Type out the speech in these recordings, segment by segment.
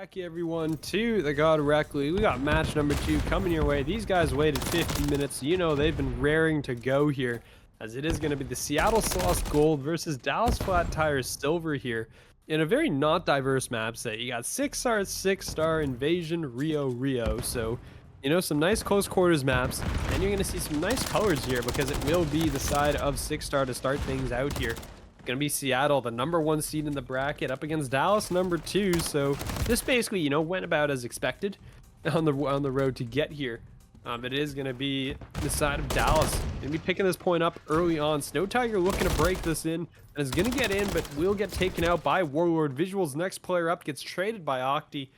back, everyone, to the God Reckley. We got match number 2 coming your way. These guys waited 50 minutes. You know, they've been raring to go here, as it is going to be the Seattle Sloths Gold versus Dallas Flat Tires Silver here in a very not diverse map set. You got 6-star, 6-star, Invasion, Rio. So, you know, some nice close quarters maps, and you're going to see some nice colors here because it will be the side of 6-star to start things out here. Gonna be Seattle, the #1 seed in the bracket, up against Dallas, #2. So this basically, you know, went about as expected on the road to get here. It is gonna be the side of Dallas. Gonna be picking this point up early on. Snow Tiger looking to break this in, and is gonna get in, but will get taken out by Warlord. Visual's next player up gets traded by Octi.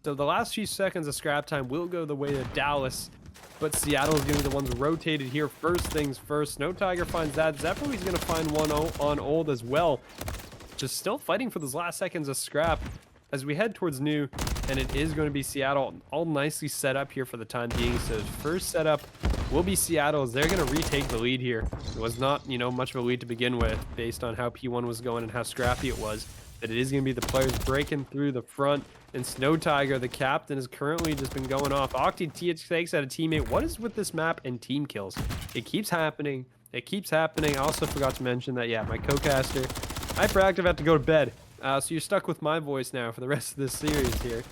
So the last few seconds of scrap time will go the way of Dallas. But Seattle is going to be the ones rotated here. First things first. Snow Tiger finds that. Zeppeli's going to find one on old as well. Just still fighting for those last seconds of scrap as we head towards new. And it is going to be Seattle all nicely set up here for the time being. So first setup will be Seattle as they're going to retake the lead here. It was not, you know, much of a lead to begin with based on how P1 was going and how scrappy it was. But it is going to be the players breaking through the front. And Snow Tiger, the captain, has currently just been going off. Octi takes out a teammate. What is with this map and team kills? It keeps happening. It keeps happening. I also forgot to mention that, yeah, my co-caster, Hyperactive, had to go to bed. So you're stuck with my voice now for the rest of this series here.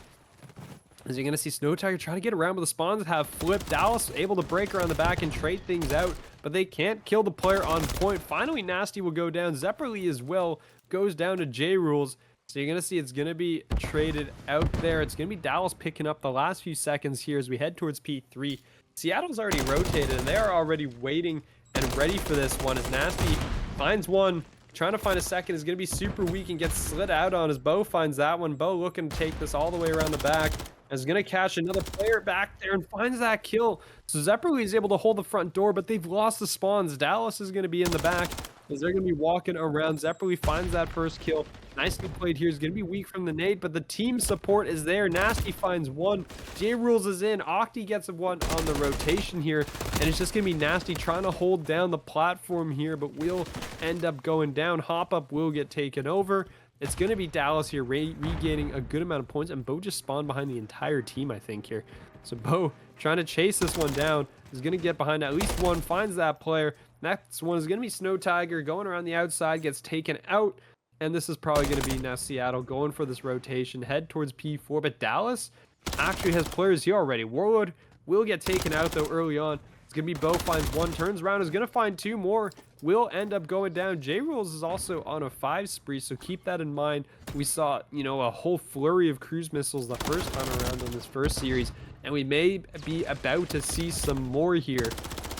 As you're going to see Snow Tiger trying to get around with the spawns that have flipped. Dallas able to break around the back and trade things out, but they can't kill the player on point. Finally, Nasty will go down. Zeppeli as well goes down to J Rules. So you're going to see it's going to be traded out there. It's going to be Dallas picking up the last few seconds here as we head towards P3. Seattle's already rotated, and they are already waiting and ready for this one as Nasty finds one. Trying to find a second is going to be super weak and gets slid out on as Bo finds that one. Bo looking to take this all the way around the back. Is going to catch another player back there and finds that kill. So Zeppeli is able to hold the front door, but they've lost the spawns. Dallas is going to be in the back as they're going to be walking around. Zeppeli finds that first kill. Nicely played here. Is going to be weak from the nade, but the team support is there. Nasty finds one. J Rules is in. Octi gets one on the rotation here, and it's just going to be Nasty trying to hold down the platform here, but will end up going down. Hop up will get taken over. It's going to be Dallas here regaining a good amount of points, and Bo just spawned behind the entire team, I think, here. So Bo trying to chase this one down, is going to get behind at least one, finds that player. Next one is going to be Snow Tiger going around the outside, gets taken out, and this is probably going to be now Seattle going for this rotation, head towards P4, but Dallas actually has players here already. Warlord will get taken out, though, early on. It's going to be Bo finds one, turns around, is going to find two more, will end up going down. J Rules is also on a 5 spree, so keep that in mind. We saw, you know, a whole flurry of cruise missiles the first time around on this first series, and we may be about to see some more here,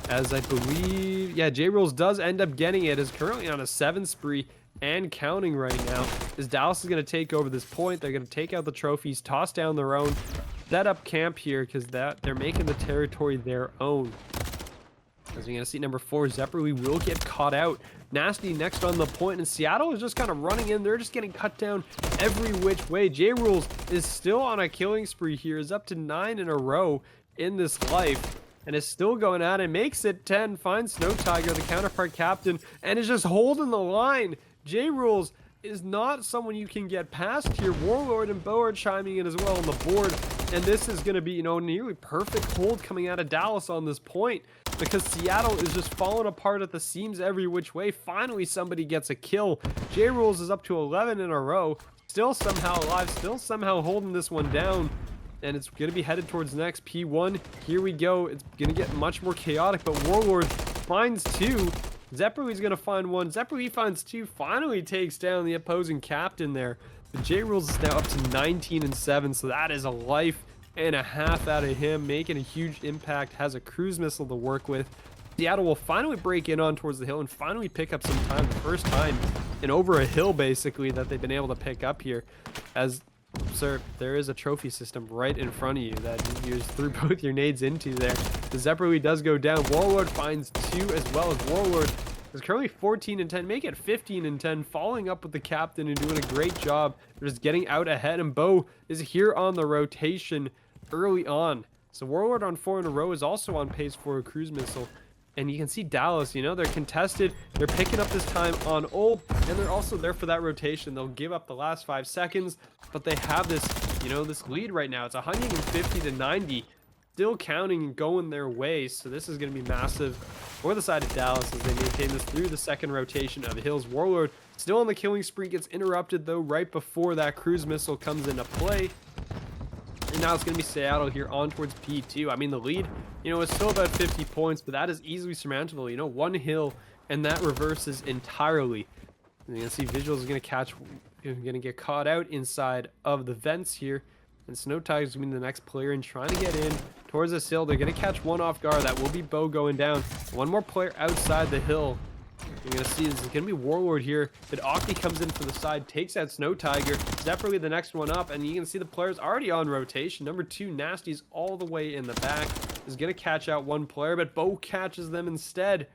as I believe, yeah, J Rules does end up getting it, is currently on a 7 spree and counting right now, as Dallas is going to take over this point. They're going to take out the trophies, toss down their own, set up camp here, because they're making the territory their own. As you're going to see number 4, Zeppeli will get caught out. Nasty next on the point, and Seattle is just kind of running in. They're just getting cut down every which way. J Rules is still on a killing spree here, is up to 9 in a row in this life, and is still going at it. Makes it 10, finds Snow Tiger, the counterpart captain, and is just holding the line. J Rules is not someone you can get past here. Warlord and Bo are chiming in as well on the board, and this is going to be, you know, nearly perfect hold coming out of Dallas on this point, because Seattle is just falling apart at the seams every which way. Finally, somebody gets a kill. J Rules is up to 11 in a row, still somehow alive, still somehow holding this one down, and it's going to be headed towards next P1. Here we go. It's going to get much more chaotic, but Warlord finds two. Zeppeli's going to find one. Zeppeli finds two, finally takes down the opposing captain there. The J Rules is now up to 19 and 7, so that is a life and a half out of him, making a huge impact, has a cruise missile to work with. Seattle will finally break in on towards the hill and finally pick up some time, the first time in over a hill basically that they've been able to pick up here, as sir, there is a trophy system right in front of you that you just threw both your nades into there. The Zeppeli does go down. Warlord finds two as well, as Warlord is currently 14 and 10, make it 15 and 10, following up with the captain and doing a great job. They're just getting out ahead, and Bo is here on the rotation early on. So Warlord on 4 in a row is also on pace for a cruise missile. And you can see Dallas, you know, they're contested. They're picking up this time on ult, and they're also there for that rotation. They'll give up the last 5 seconds, but they have this you know, this lead right now. It's 150 to 90. Still counting and going their way. So this is going to be massive for the side of Dallas as they maintain this through the second rotation of Hills. Warlord still on the killing spree, gets interrupted though right before that cruise missile comes into play. And now it's going to be Seattle here on towards P2. I mean, the lead, you know, is still about 50 points, but that is easily surmountable. You know, one hill and that reverses entirely. And you can see Visuals is going to catch, going to get caught out inside of the vents here. And Snow Tiger is going to be the next player and trying to get in towards this hill. They're going to catch one off guard. That will be Bo going down. One more player outside the hill. You're going to see this is going to be Warlord here. But Octi comes in for the side, takes out Snow Tiger. Separately, the next one up. And you can see the players already on rotation. Number 2, Nasty's all the way in the back. Is going to catch out one player, but Bo catches them instead.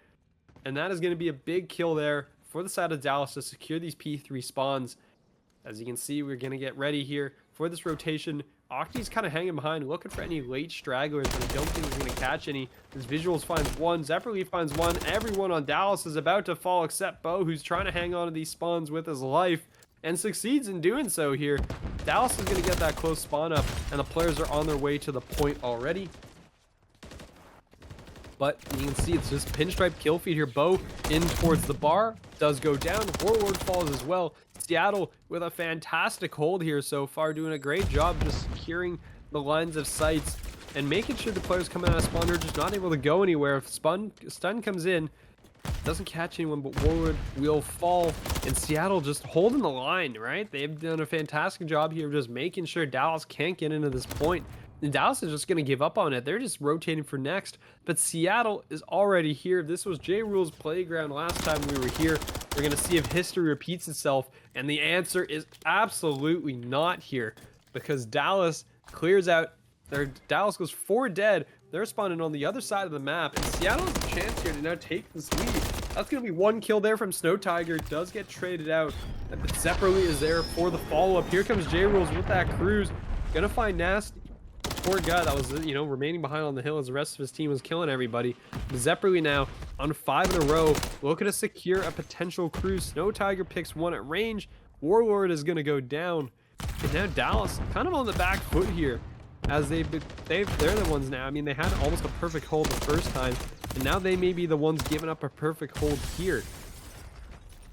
And that is going to be a big kill there for the side of Dallas to secure these P3 spawns. As you can see, we're going to get ready here for this rotation. Octi's kind of hanging behind, looking for any late stragglers, but I don't think he's going to catch any. His Visuals finds one, Zeppeli finds one. Everyone on Dallas is about to fall except Bo, who's trying to hang on to these spawns with his life and succeeds in doing so here. Dallas is going to get that close spawn up, and the players are on their way to the point already. But you can see it's just pinstripe kill feed here. Bo in towards the bar, does go down. Warlord falls as well. Seattle with a fantastic hold here so far, doing a great job just securing the lines of sights and making sure the players coming out of spawn are just not able to go anywhere. If stun comes in, doesn't catch anyone, but Warlord will fall. And Seattle just holding the line, right? They've done a fantastic job here of just making sure Dallas can't get into this point. And Dallas is just going to give up on it. They're just rotating for next. But Seattle is already here. This was J-Rule's playground last time we were here. We're going to see if history repeats itself. And the answer is absolutely not here. Because Dallas clears out. Dallas goes 4 dead. They're spawning on the other side of the map. And Seattle has a chance here to now take this lead. That's going to be 1 kill there from Snow Tiger. Does get traded out. But Zeppeli is there for the follow-up. Here comes J-Rules with that cruise. Going to find Nasty. Poor guy that was, you know, remaining behind on the hill as the rest of his team was killing everybody. Zeppeli now on 5 in a row, looking to secure a potential cruise. Snow Tiger picks one at range. Warlord is going to go down. And now Dallas kind of on the back foot here, as they're the ones now. I mean, they had almost a perfect hold the first time, and now they may be the ones giving up a perfect hold here.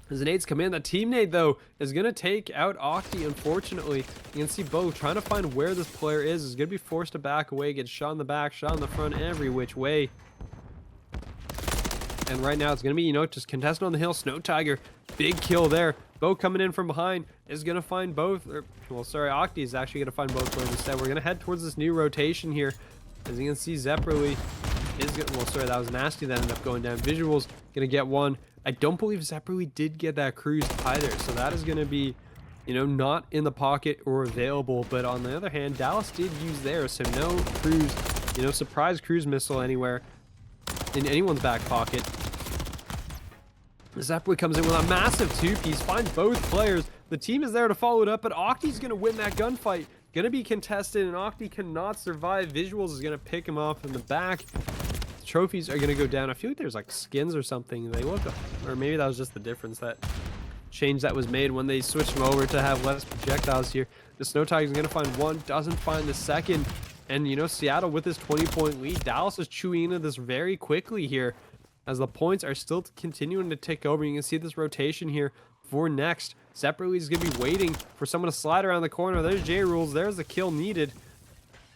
As the nades come in, the team nade though is going to take out Octi, unfortunately. You can see Bo trying to find where this player is going to be forced to back away, get shot in the back, shot in the front, every which way. And right now it's going to be, you know, just contestant on the hill. Snow Tiger, big kill there. Bo coming in from behind is going to find both. Well, sorry, Octi is actually going to find both players instead. We're going to head towards this new rotation here. As you can see, Zeppeli is going to, well, sorry, that was Nasty that ended up going down. Visuals going to get one. I don't believe Zeppeli did get that cruise either, so that is going to be, you know, not in the pocket or available. But on the other hand, Dallas did use theirs, so no cruise, you know, surprise cruise missile anywhere in anyone's back pocket. Zeppeli comes in with a massive 2-piece, finds both players. The team is there to follow it up, but Octi's going to win that gunfight. Going to be contested, and Octi cannot survive. Visuals is going to pick him off in the back. Trophies are going to go down. I feel like there's like skins or something. They look, or maybe that was just the difference, that change that was made when they switched them over to have less projectiles here. The Snow Tiger is going to find one, doesn't find the second. And, you know, Seattle with this 20-point lead. Dallas is chewing into this very quickly here as the points are still continuing to tick over. You can see this rotation here for next. Zeppeli is going to be waiting for someone to slide around the corner. There's J-Rules. There's the kill needed.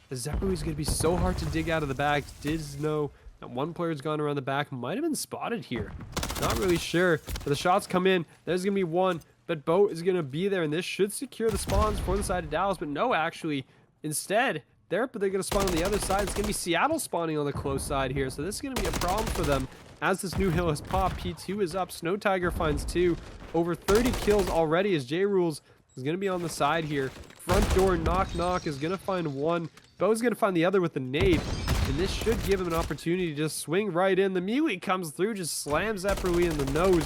Zeppeli is going to be so hard to dig out of the bag. Did know that one player's gone around the back. Might have been spotted here. Not really sure. But the shots come in. There's going to be one. But Bo is going to be there. And this should secure the spawns for the side of Dallas. But no, actually. Instead, they're going to spawn on the other side. It's going to be Seattle spawning on the close side here. So this is going to be a problem for them. As this new hill has popped, P2 is up. Snow Tiger finds 2. Over 30 kills already as J-Rules is going to be on the side here. Front door, knock, knock is going to find one. Bo's going to find the other with the nade. And this should give him an opportunity to just swing right in. The MWIII comes through, just slams Zeppeli in the nose.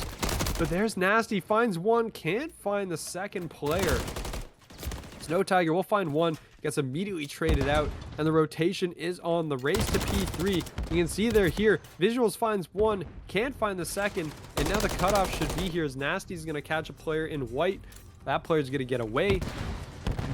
But there's Nasty, finds one, can't find the second player. Snow Tiger will find one, gets immediately traded out, and the rotation is on. The race to P3. You can see they're here. Visuals finds one, can't find the second, and now the cutoff should be here as Nasty's going to catch a player in white. That player's going to get away.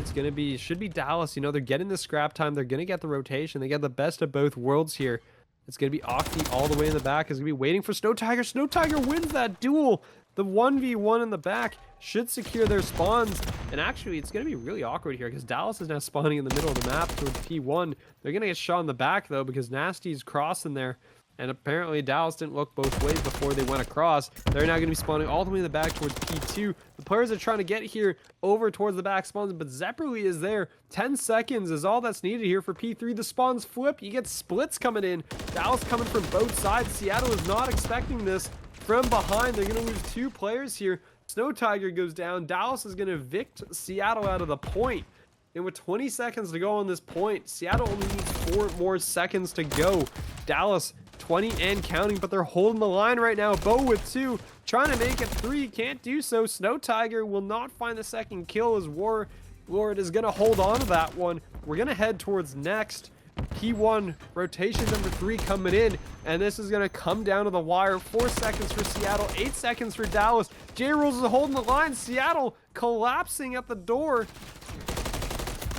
it's gonna be, should be Dallas. You know, they're getting the scrap time. They're gonna get the rotation. They get the best of both worlds here. It's gonna be Octi all the way in the back. Is gonna be waiting for Snow Tiger. Snow Tiger wins that duel. The 1v1 in the back should secure their spawns. And actually, it's going to be really awkward here because Dallas is now spawning in the middle of the map towards P1. They're going to get shot in the back, though, because Nasty's crossing there. And apparently, Dallas didn't look both ways before they went across. They're now going to be spawning all the way in the back towards P2. The players are trying to get here over towards the back spawns, but Zeppeli is there. 10 seconds is all that's needed here for P3. The spawns flip. You get splits coming in. Dallas coming from both sides. Seattle is not expecting this. From behind, they're going to lose 2 players here. Snow Tiger goes down. Dallas is going to evict Seattle out of the point. And with 20 seconds to go on this point, Seattle only needs 4 more seconds to go. Dallas, 20 and counting, but they're holding the line right now. Bo with 2, trying to make it 3, can't do so. Snow Tiger will not find the second kill as Warlord is going to hold on to that one. We're going to head towards next. P1 rotation number 3 coming in, and this is going to come down to the wire. 4 seconds for Seattle, 8 seconds for Dallas. J-Rules is holding the line. Seattle collapsing at the door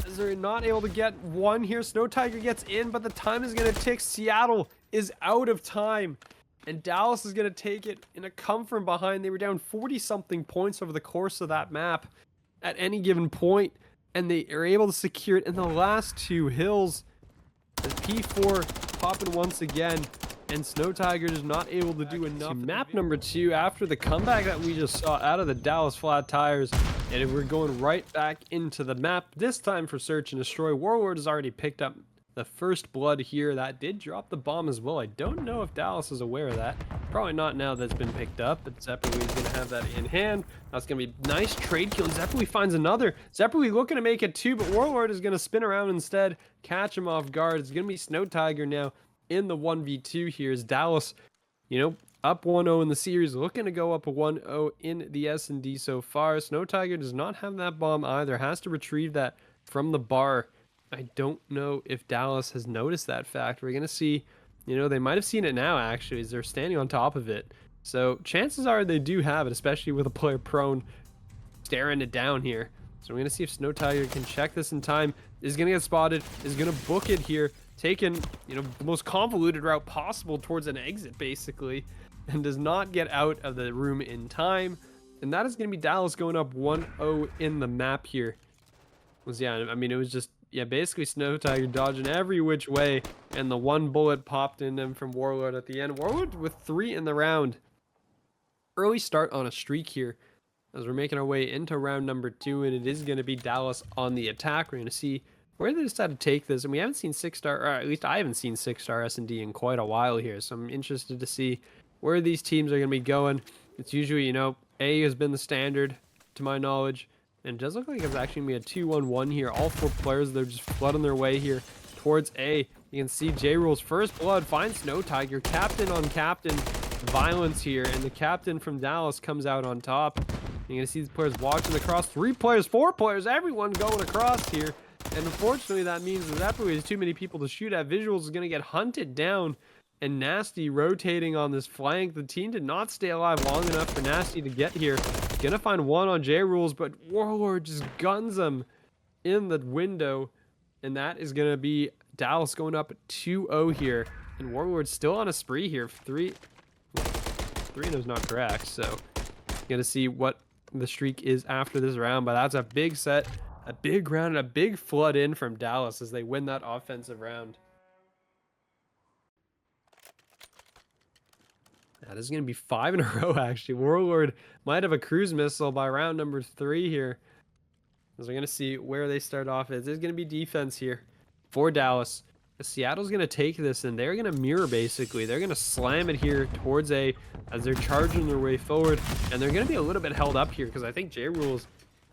as they're not able to get one here. Snow Tiger gets in, but the time is going to tick. Seattle is out of time, and Dallas is going to take it in a come from behind. They were down 40-something points over the course of that map at any given point, and they are able to secure it in the last 2 hills. As P4 popping once again, and Snow Tiger is not able to do enough. Map number 2 after the comeback that we just saw out of the Dallas Flat Tires, and we're going right back into the map, this time for Search and Destroy. Warlord has already picked up the first blood here. That did drop the bomb as well. I don't know if Dallas is aware of that. Probably not now that's been picked up, but Zeppeli is going to have that in hand. That's going to be nice trade kill, and Zeppeli finds another. Zeppeli looking to make it 2, but Warlord is going to spin around instead, catch him off guard. It's going to be Snow Tiger now in the 1v2 here as Dallas, you know, up 1-0 in the series, looking to go up 1-0 in the S&D so far. Snow Tiger does not have that bomb either, has to retrieve that from the bar. I don't know if Dallas has noticed that fact. We're going to see, you know, they might have seen it now, actually, as they're standing on top of it. So chances are they do have it, especially with a player prone staring it down here. So we're going to see if Snow Tiger can check this in time. Is going to get spotted, is going to book it here, taking, you know, the most convoluted route possible towards an exit, basically, and does not get out of the room in time. And that is going to be Dallas going up 1-0 in the map here. Yeah, I mean, it was just, yeah, basically Snow Tiger dodging every which way, and the 1 bullet popped in him from Warlord at the end. Warlord with 3 in the round. Early start on a streak here as we're making our way into round number 2, and it is going to be Dallas on the attack. We're going to see where they decide to take this, and we haven't seen 6-star, or at least I haven't seen 6-star S&D in quite a while here, so I'm interested to see where these teams are going to be going. It's usually, you know, A has been the standard, to my knowledge. And it does look like it's actually going to be a 2-1-1 here. All 4 players, they're just flooding their way here towards A. You can see J-Rule's first blood finds Snow Tiger. Captain on captain violence here. And the captain from Dallas comes out on top. You're going to see these players walking across. 3 players, 4 players, everyone going across here. And unfortunately, that means that there's too many people to shoot at. Visuals is going to get hunted down. And Nasty rotating on this flank. The team did not stay alive long enough for Nasty to get here. Gonna find one on J-Rules, but Warlord just guns him in the window. And that is gonna be Dallas going up 2-0 here. And Warlord's still on a spree here. 3 is not correct, so gonna see what the streak is after this round. But that's a big set, a big round, and a big flood in from Dallas as they win that offensive round. That is going to be 5 in a row, actually. Warlord might have a cruise missile by round number 3 here. As we're going to see where they start off. There's going to be defense here for Dallas. Seattle's going to take this, and they're going to mirror, basically. They're going to slam it here towards A as they're charging their way forward. And they're going to be a little bit held up here because I think J-Rules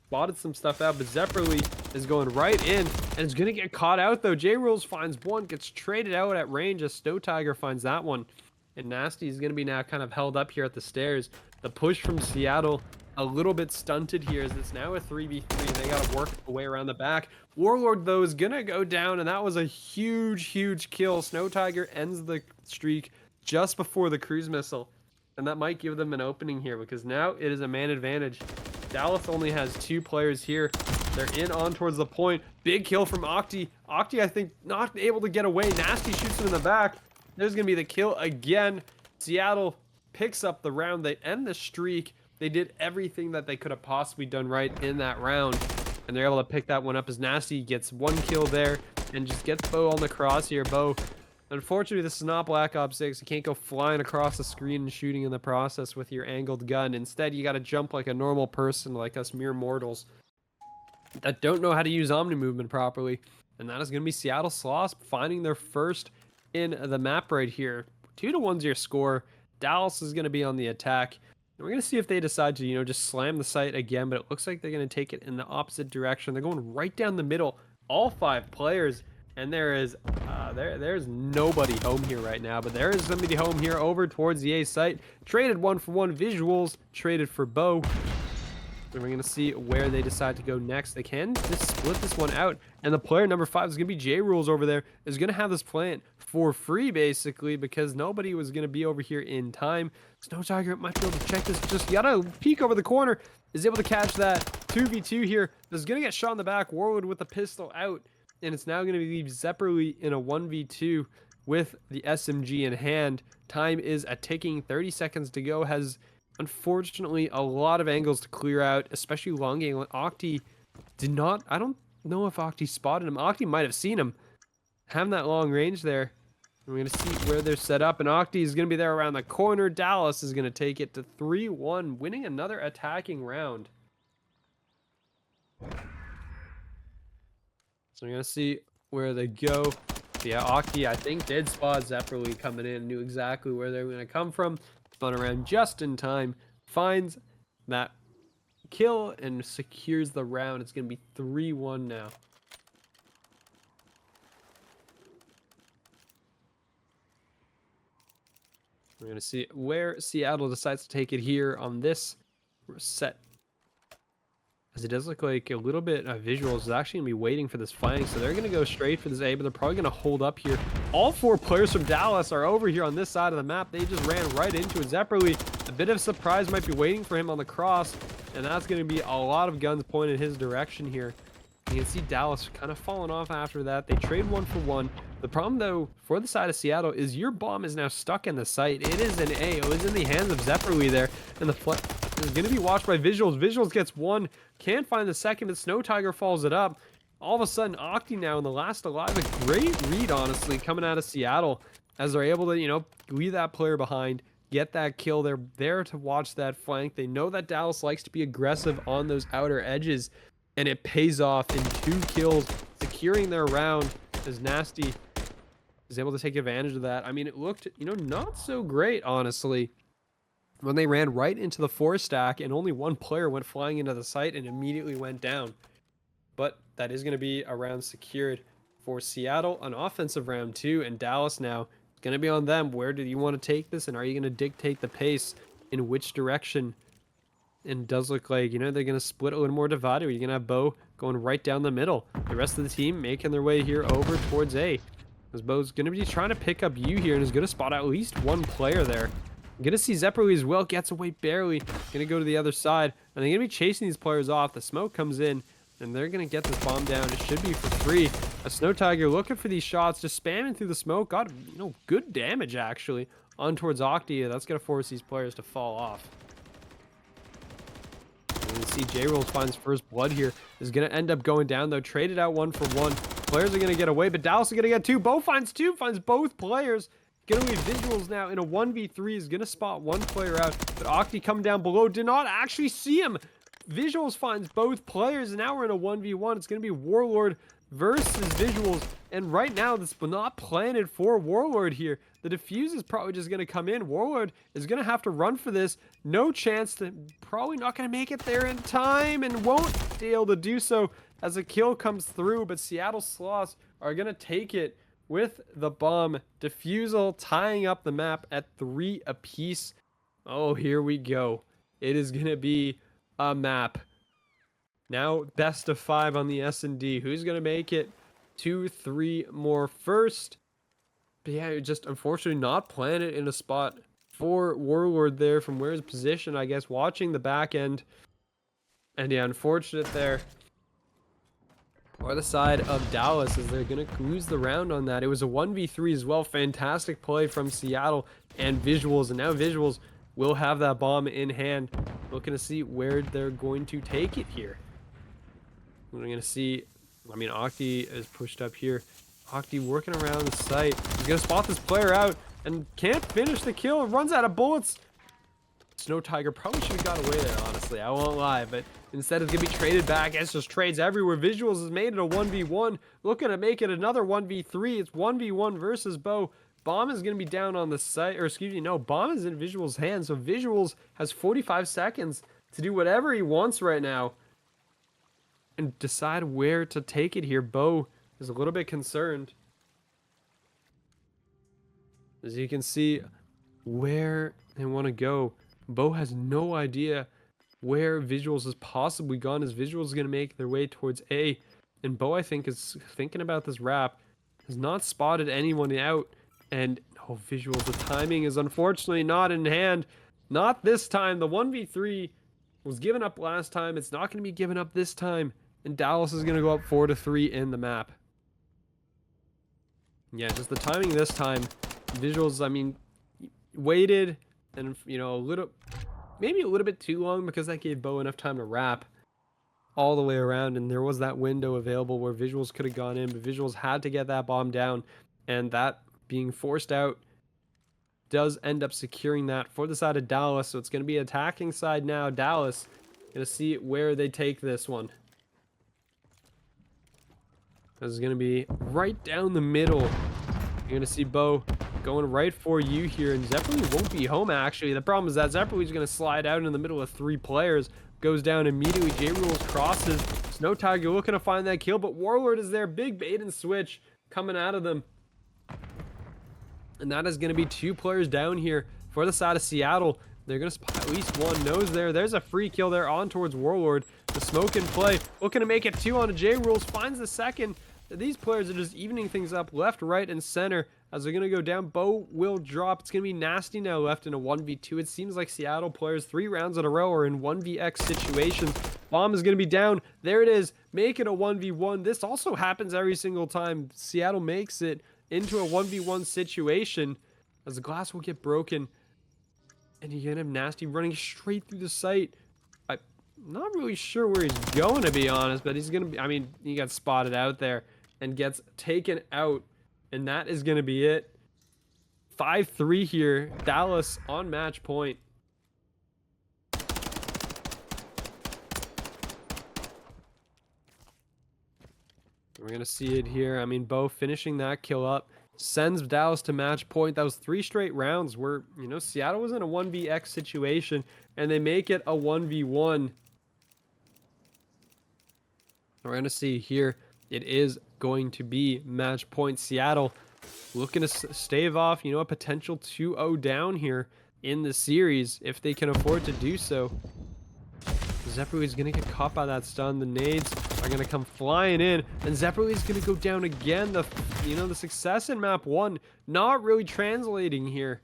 spotted some stuff out. But Zeppeli is going right in, and it's going to get caught out, though. J-Rules finds one, gets traded out at range as Snow Tiger finds that one. And Nasty is going to be now kind of held up here at the stairs. The push from Seattle a little bit stunted here as it's now a 3v3. They got to work the way around the back. Warlord, though, is going to go down, and that was a huge, huge kill. Snow Tiger ends the streak just before the cruise missile. And that might give them an opening here because now it is a man advantage. Dallas only has 2 players here. They're in on towards the point. Big kill from Octi. Octi, I think, not able to get away. Nasty shoots him in the back. There's going to be the kill again. Seattle picks up the round. They end the streak. They did everything that they could have possibly done right in that round. And they're able to pick that one up as Nasty gets one kill there and just gets Bo on the crosshair. Bo, unfortunately, this is not Black Ops 6. You can't go flying across the screen and shooting in the process with your angled gun. Instead, you got to jump like a normal person, like us mere mortals that don't know how to use Omni movement properly. And that is going to be Seattle Sloths finding their first in the map right here. 2-1's your score. Dallas is going to be on the attack. And we're going to see if they decide to, just slam the site again, but it looks like they're going to take it in the opposite direction. They're going right down the middle, all 5 players, and there's nobody home here right now, but there is somebody home here over towards the A site. Traded 1-for-1 visuals, traded for Bo. And we're going to see where they decide to go next. They can just split this one out. And the player number 5 is going to be J-Rules over there. Is going to have this plant for free, basically, because nobody was going to be over here in time. Snow Tiger might be able to check this. Just got to peek over the corner. Is able to catch that 2v2 here. Is going to get shot in the back. Warwood with the pistol out. And it's now going to leave Zeppeli in a 1v2 with the SMG in hand. Time is a ticking. 30 seconds to go. Has... unfortunately, a lot of angles to clear out, especially long angle. Octi did not... I don't know if Octi spotted him. Octi might have seen him. Having that long range there. We're going to see where they're set up. And Octi is going to be there around the corner. Dallas is going to take it to 3-1, winning another attacking round. So we're going to see where they go. Yeah, Octi, I think, did spot Zeppeli coming in. Knew exactly where they were going to come from. Spun around just in time, finds that kill and secures the round. It's going to be 3-1 now. We're going to see where Seattle decides to take it here on this set. As it does look like a little bit of visuals is actually going to be waiting for this flank. So they're going to go straight for this A, but they're probably going to hold up here. All 4 players from Dallas are over here on this side of the map. They just ran right into it. Zeppeli, a bit of surprise might be waiting for him on the cross. And that's going to be a lot of guns pointed his direction here. You can see Dallas kind of falling off after that. They trade 1-for-1. The problem, though, for the side of Seattle is your bomb is now stuck in the site. It is an A. It was in the hands of Zeppeli there. And the is going to be watched by Visuals. Visuals gets 1. Can't find the second, but Snow Tiger follows it up. All of a sudden, Octi now in the last alive. A great read, honestly, coming out of Seattle. As they're able to, leave that player behind. Get that kill. They're there to watch that flank. They know that Dallas likes to be aggressive on those outer edges. And it pays off in 2 kills, securing their round as Nasty is able to take advantage of that. I mean, it looked, not so great, honestly, when they ran right into the 4 stack and only 1 player went flying into the site and immediately went down. But that is going to be a round secured for Seattle, an offensive round 2, and Dallas now is going to be on them. Where do you want to take this, and are you going to dictate the pace in which direction? And it does look like, they're going to split a little more divided. You're going to have Bo going right down the middle. The rest of the team making their way here over towards A. As Bo's going to be trying to pick up U here and is going to spot at least 1 player there. Going to see Zeppeli as well. Gets away barely. Going to go to the other side. And they're going to be chasing these players off. The smoke comes in. And they're going to get this bomb down. It should be for free. A Snow Tiger looking for these shots. Just spamming through the smoke. Got, good damage, actually. On towards Octi. That's going to force these players to fall off. And you see J-Rolls finds first blood here. Is going to end up going down, though. Traded out 1-for-1. Players are going to get away, but Dallas is going to get 2. Bo finds 2. Finds both players. Going to leave Visuals now in a 1v3. Is going to spot 1 player out. But Octi coming down below. Did not actually see him. Visuals finds both players. And now we're in a 1v1. It's going to be Warlord versus Visuals. And right now, this was not planted for Warlord here. The defuse is probably just going to come in. Warlord is going to have to run for this. No chance to... Probably not going to make it there in time. And won't be able to do so as a kill comes through. But Seattle Sloths are going to take it with the bomb. Defusal tying up the map at 3 apiece. Oh, here we go. It is going to be a map. Now, best of 5 on the S&D. Who's going to make it? 2, 3 more first. But yeah, just unfortunately not planted in a spot for Warlord there from where his position, I guess, watching the back end. And yeah, unfortunate there. or the side of Dallas, as they're going to lose the round on that. It was a 1v3 as well. Fantastic play from Seattle and Visuals. And now Visuals will have that bomb in hand. Looking to see where they're going to take it here. We're going to see, I mean, Octi is pushed up here. Octi working around the site. He's going to spot this player out and can't finish the kill. Runs out of bullets. Snow Tiger probably should have got away there, honestly. I won't lie, but instead it's going to be traded back. It's just trades everywhere. Visuals has made it a 1v1. Looking to make it another 1v3. It's 1v1 versus Bo. Bomb is going to be down on the site, or excuse me, no, Bomb is in Visuals' hands. So Visuals has 45 seconds to do whatever he wants right now and decide where to take it here. Bo is a little bit concerned, as you can see where they want to go. Bo has no idea where Visuals has possibly gone, as Visuals is going to make their way towards A. And Bo, I think, is thinking about this wrap. Has not spotted anyone out. And, oh, Visuals, the timing is unfortunately not in hand. Not this time. The 1v3 was given up last time. It's not going to be given up this time. And Dallas is going to go up 4-3 in the map. Yeah, just the timing this time. Visuals, I mean, waited and, you know, maybe a little bit too long, because that gave Bo enough time to wrap all the way around, and there was that window available where Visuals could have gone in, but Visuals had to get that bomb down, and that being forced out does end up securing that for the side of Dallas. So it's going to be attacking side now. Dallas going to see where they take this one. This is going to be right down the middle. You're going to see Bo going right for you here, and Zeppeli won't be home, actually. The problem is that Zeppeli's going to slide out in the middle of 3 players. Goes down immediately. J-Rules crosses. Snow Tiger looking to find that kill, but Warlord is there. Big bait and switch coming out of them. And that is going to be 2 players down here for the side of Seattle. They're going to spot at least one nose there. There's a free kill there on towards Warlord. The smoke in play. Looking to make it 2 on a J-Rules. Finds the second. These players are just evening things up left, right, and center as they're going to go down. Bo will drop. It's going to be Nasty now left in a 1v2. It seems like Seattle players 3 rounds in a row are in 1vx situations. Bomb is going to be down. There it is. Make it a 1v1. This also happens every single time Seattle makes it into a 1v1 situation, as the glass will get broken. And you're going to have Nasty running straight through the site. I'm not really sure where he's going, to be honest, but he's going to be, I mean, he got spotted out there and gets taken out, and that is going to be it. 5-3 here. Dallas on match point. We're going to see it here. I mean, Bo finishing that kill up sends Dallas to match point. That was 3 straight rounds where, you know, Seattle was in a 1vx situation, and they make it a 1v1. We're going to see here, it is going to be match point. Seattle looking to stave off, you know, a potential 2-0 down here in the series if they can afford to do so. Zeppeli is going to get caught by that stun. The nades are going to come flying in, and Zeppeli is going to go down again. The success in map 1 not really translating here.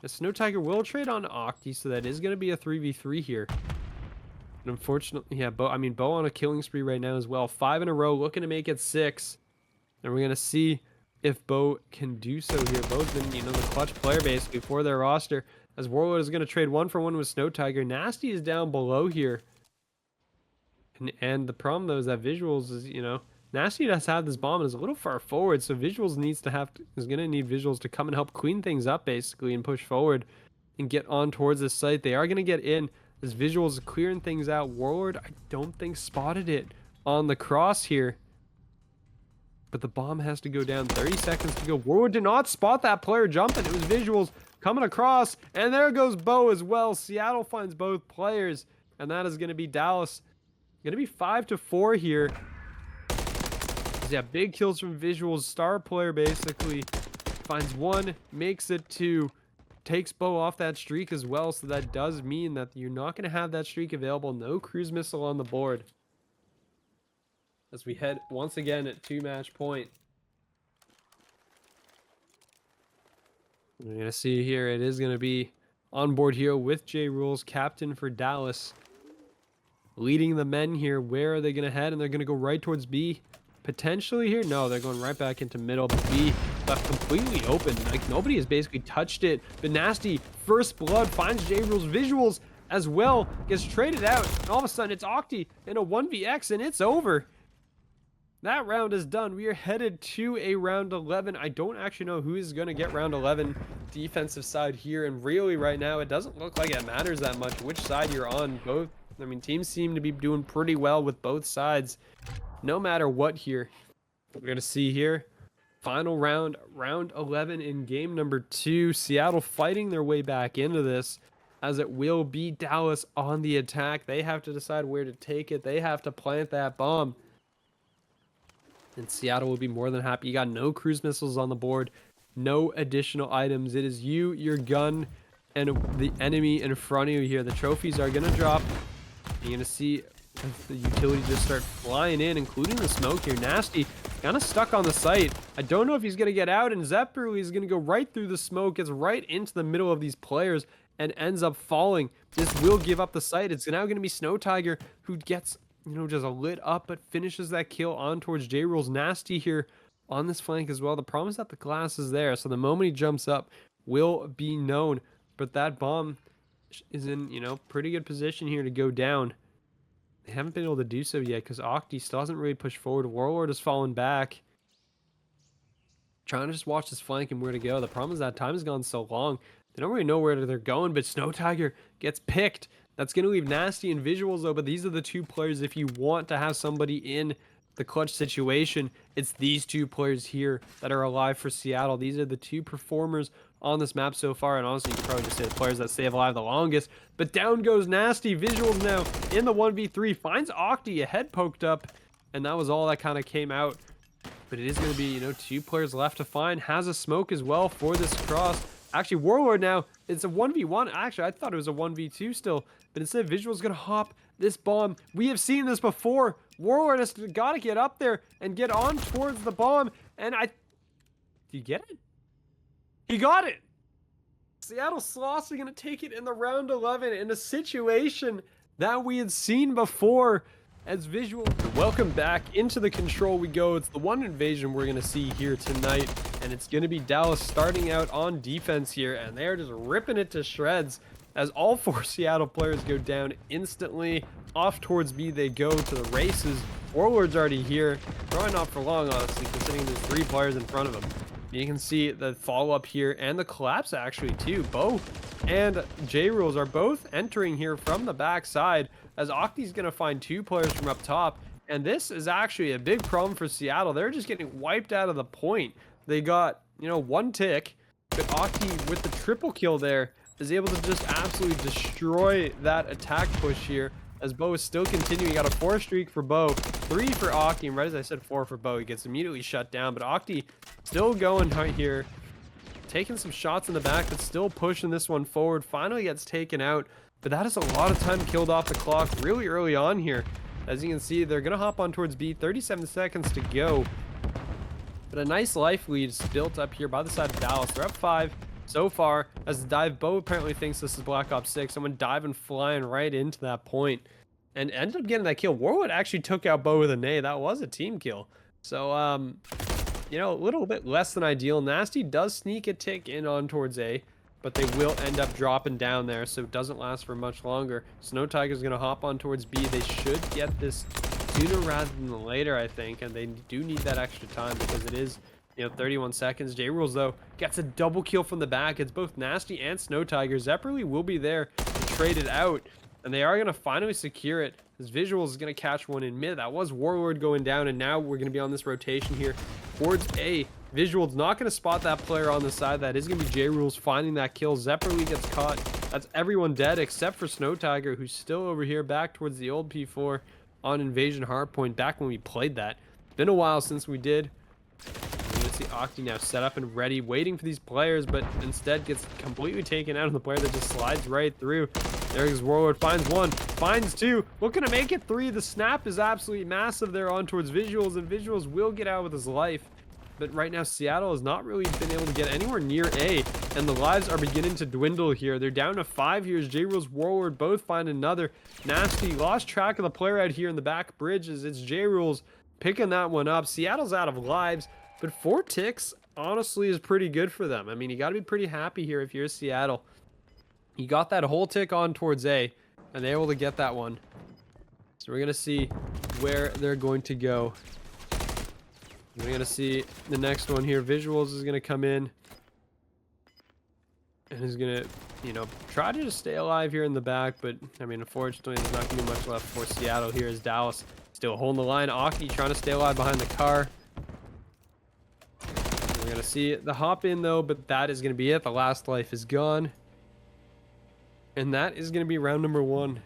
The Snow Tiger will trade on Octi, so that is going to be a 3v3 here. But unfortunately, yeah, Bo on a killing spree right now as well. 5 in a row, looking to make it 6. And we're going to see if Bo can do so here. Bo's been, you know, the clutch player basically for their roster, as Warlord is going to trade 1-for-1 with Snow Tiger. Nasty is down below here. And the problem, though, is that Visuals is, you know, Nasty does have this bomb and is a little far forward, so Visuals is going to need Visuals to come and help clean things up, basically, and push forward and get on towards this site. They are going to get in as Visuals is clearing things out. Warlord, I don't think, spotted it on the cross here, but the bomb has to go down. 30 seconds to go. Warlord did not spot that player jumping. It was Visuals coming across, and there goes Bo as well. Seattle finds both players, and that is going to be Dallas. Going to be 5-4 here. Yeah, big kills from Visuals. Star player basically finds 1, makes it 2, takes Bo off that streak as well. So that does mean that you're not going to have that streak available. No cruise missile on the board, as we head once again at 2 match point. We're going to see here, it is going to be on board here with J-Rules, captain for Dallas, leading the men here. Where are they going to head? And they're going to go right towards B, potentially here. No, they're going right back into middle, but B left completely open. Like, nobody has basically touched it. But Nasty, first blood, finds J-Rule's visuals as well, gets traded out, and all of a sudden it's Octi in a 1vx, and it's over. That round is done. We are headed to a round 11. I don't actually know who is going to get round 11 defensive side here, and really right now it doesn't look like it matters that much which side you're on. Both, I mean, teams seem to be doing pretty well with both sides, no matter what here. We're going to see here, final round, round 11 in game number 2. Seattle fighting their way back into this, as it will be Dallas on the attack. They have to decide where to take it. They have to plant that bomb. And Seattle will be more than happy. You got no cruise missiles on the board, no additional items. It is you, your gun, and the enemy in front of you here. The trophies are going to drop. You're going to see the utility just start flying in, including the smoke here. Nasty kind of stuck on the site. I don't know if he's going to get out, and Zeppeli is going to go right through the smoke, gets right into the middle of these players, and ends up falling. This will give up the site. It's now going to be Snow Tiger who gets, you know, just a lit up, but finishes that kill on towards J-Rule's. Nasty here on this flank as well. The problem is that the glass is there, so the moment he jumps up will be known. But that bomb is in, you know, pretty good position here to go down. They haven't been able to do so yet because Octi still hasn't really pushed forward. Warlord has fallen back. Trying to just watch this flank and where to go. The problem is that time has gone so long. They don't really know where they're going, but Snow Tiger gets picked. That's going to leave Nasty and Visuals, though, but these are the two players. If you want to have somebody in the clutch situation, it's these two players here that are alive for Seattle. These are the two performers on this map so far, and honestly, you could probably just say the players that stay alive the longest. But down goes Nasty. Visuals now in the 1v3, finds Octi, a head poked up, and that was all that kind of came out. But it is going to be, you know, two players left to find. Has a smoke as well for this cross. Actually, Warlord now, it's a 1v1. Actually, I thought it was a 1v2 still. But instead, Visual's going to hop this bomb. We have seen this before. Warlord has got to get up there and get on towards the bomb. And did you get it? He got it. Seattle Sloths are going to take it in the round 11 in a situation that we had seen before. As Visual, welcome back into the control we go. It's the one invasion we're going to see here tonight, and it's going to be Dallas starting out on defense here, and they're just ripping it to shreds as all 4 Seattle players go down instantly. Off towards B they go to the races. Warlord's already here, probably not for long, honestly, considering there's 3 players in front of him. You can see the follow-up here and the collapse actually too. Bo and J-Rules are both entering here from the backside, as Octi's going to find 2 players from up top. And this is actually a big problem for Seattle. They're just getting wiped out of the point. They got, you know, 1 tick, but Octi with the triple kill there is able to just absolutely destroy that attack push here, as Bo is still continuing. Got a 4 streak for Bo, 3 for Octi, and right as I said 4 for Bo, he gets immediately shut down. But Octi still going right here, taking some shots in the back, but still pushing this one forward. Finally gets taken out, but that is a lot of time killed off the clock really early on here. As you can see, they're going to hop on towards B, 37 seconds to go. But a nice life lead is built up here by the side of Dallas. They're up 5 so far, as the dive. Bo apparently thinks this is Black Ops 6. Someone diving, flying right into that point, and ended up getting that kill. Warwood actually took out Bo with a nade. That was a team kill. So, you know, a little bit less than ideal. Nasty does sneak a tick in on towards A, but they will end up dropping down there, so it doesn't last for much longer. Snow Tiger's going to hop on towards B. They should get this sooner rather than later, I think, and they do need that extra time because it is, you know, 31 seconds. J-Rules, though, gets a double kill from the back. It's both Nasty and Snow Tiger. Zeppeli will be there to trade it out, and they are going to finally secure it. This Visuals is going to catch one in mid. That was Warlord going down, and now we're going to be on this rotation here towards A. Visuals not going to spot that player on the side. That is going to be J-Rules finding that kill. Zeppeli gets caught. That's everyone dead except for Snow Tiger, who's still over here back towards the old P4 on Invasion Hardpoint back when we played that. It's been a while since we did. We're going to see Octi now set up and ready, waiting for these players, but instead gets completely taken out of the player that just slides right through. There's Warlord, finds 1, finds 2, looking to make it 3. The snap is absolutely massive there on towards Visuals, and Visuals will get out with his life. But right now, Seattle has not really been able to get anywhere near A, and the lives are beginning to dwindle here. They're down to 5 here as J-Rules, Warlord both find another. Nasty lost track of the player out here in the back bridge as it's J-Rules picking that one up. Seattle's out of lives, but 4 ticks honestly is pretty good for them. I mean, you got to be pretty happy here if you're Seattle. You got that whole tick on towards A, and they're able to get that one. So we're going to see where they're going to go. We're going to see the next one here. Visuals is going to come in and is going to, you know, try to just stay alive here in the back. But, I mean, unfortunately, there's not going to be much left for Seattle here as Dallas still holding the line. Aki trying to stay alive behind the car. We're going to see the hop in, though, but that is going to be it. The last life is gone. And that is going to be round number 1.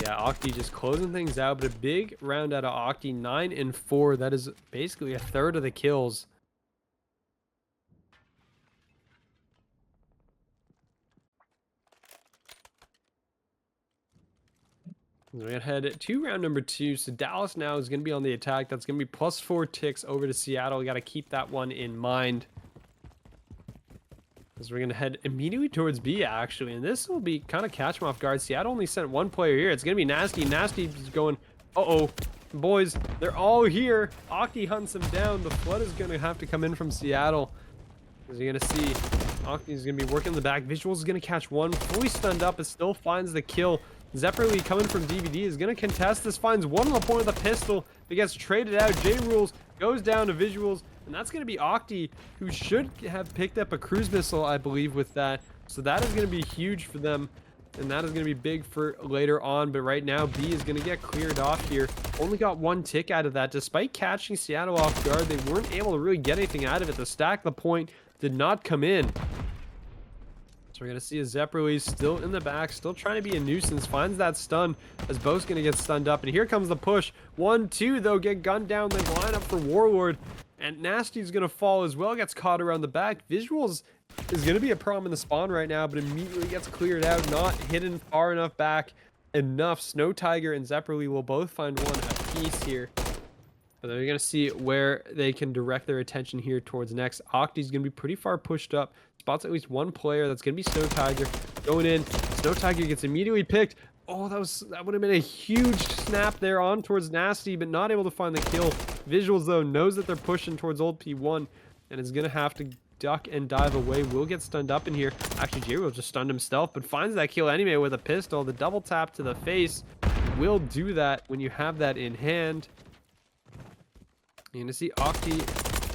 Yeah, Octi just closing things out, but a big round out of Octi, 9 and 4. That is basically a third of the kills. We're gonna head to round number 2. So Dallas now is gonna be on the attack. That's gonna be +4 ticks over to Seattle. We gotta keep that one in mind. As we're gonna head immediately towards B, actually, and this will be kind of catch them off guard. Seattle only sent 1 player here. It's gonna be Nasty. Nasty is going, boys, they're all here. Octi hunts him down. The flood is gonna have to come in from Seattle. As you're gonna see, Octi is gonna be working in the back. Visuals is gonna catch one, fully stunned up, and still finds the kill. Zepperly coming from DVD is gonna contest this, finds one on the point of the pistol, but gets traded out. J Rules goes down to Visuals. And that's going to be Octi, who should have picked up a cruise missile, I believe, with that. So that is going to be huge for them. And that is going to be big for later on. But right now, B is going to get cleared off here. Only got 1 tick out of that. Despite catching Seattle off guard, they weren't able to really get anything out of it. The stack, the point, did not come in. So we're going to see a Zepperly still in the back, still trying to be a nuisance. Finds that stun as Bo's going to get stunned up. And here comes the push. 1, 2, though, get gunned down. They line up for Warlord. And Nasty's going to fall as well, gets caught around the back. Visuals is going to be a problem in the spawn right now, but immediately gets cleared out, not hidden far enough back enough. Snow Tiger and Zepperly will both find one apiece here. But they're going to see where they can direct their attention here towards next. Octi's going to be pretty far pushed up. Spots at least 1 player. That's going to be Snow Tiger going in. Snow Tiger gets immediately picked. Oh, that would have been a huge snap there on towards Nasty, but not able to find the kill. Visuals, though, knows that they're pushing towards old P1 and is going to have to duck and dive away. Will get stunned up in here. Actually, J-Will just stunned himself, but finds that kill anyway with a pistol. The double tap to the face will do that when you have that in hand. You're going to see Octi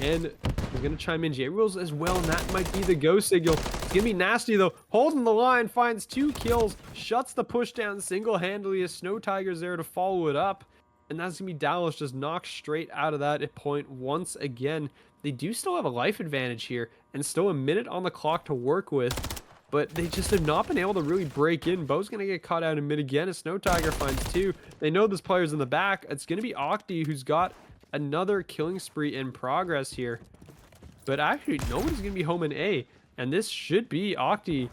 and he's going to chime in J-Rules as well, and that might be the go signal. It's going to be Nasty, though. Holding the line, finds 2 kills, shuts the push down single-handedly as Snow Tiger's there to follow it up. And that's going to be Dallas just knocked straight out of that point once again. They do still have a life advantage here and still a minute on the clock to work with, but they just have not been able to really break in. Bo's going to get caught out in mid again as Snow Tiger finds 2. They know this player's in the back. It's going to be Octi who's got another killing spree in progress here. But actually, nobody's going to be home in A. And this should be Octi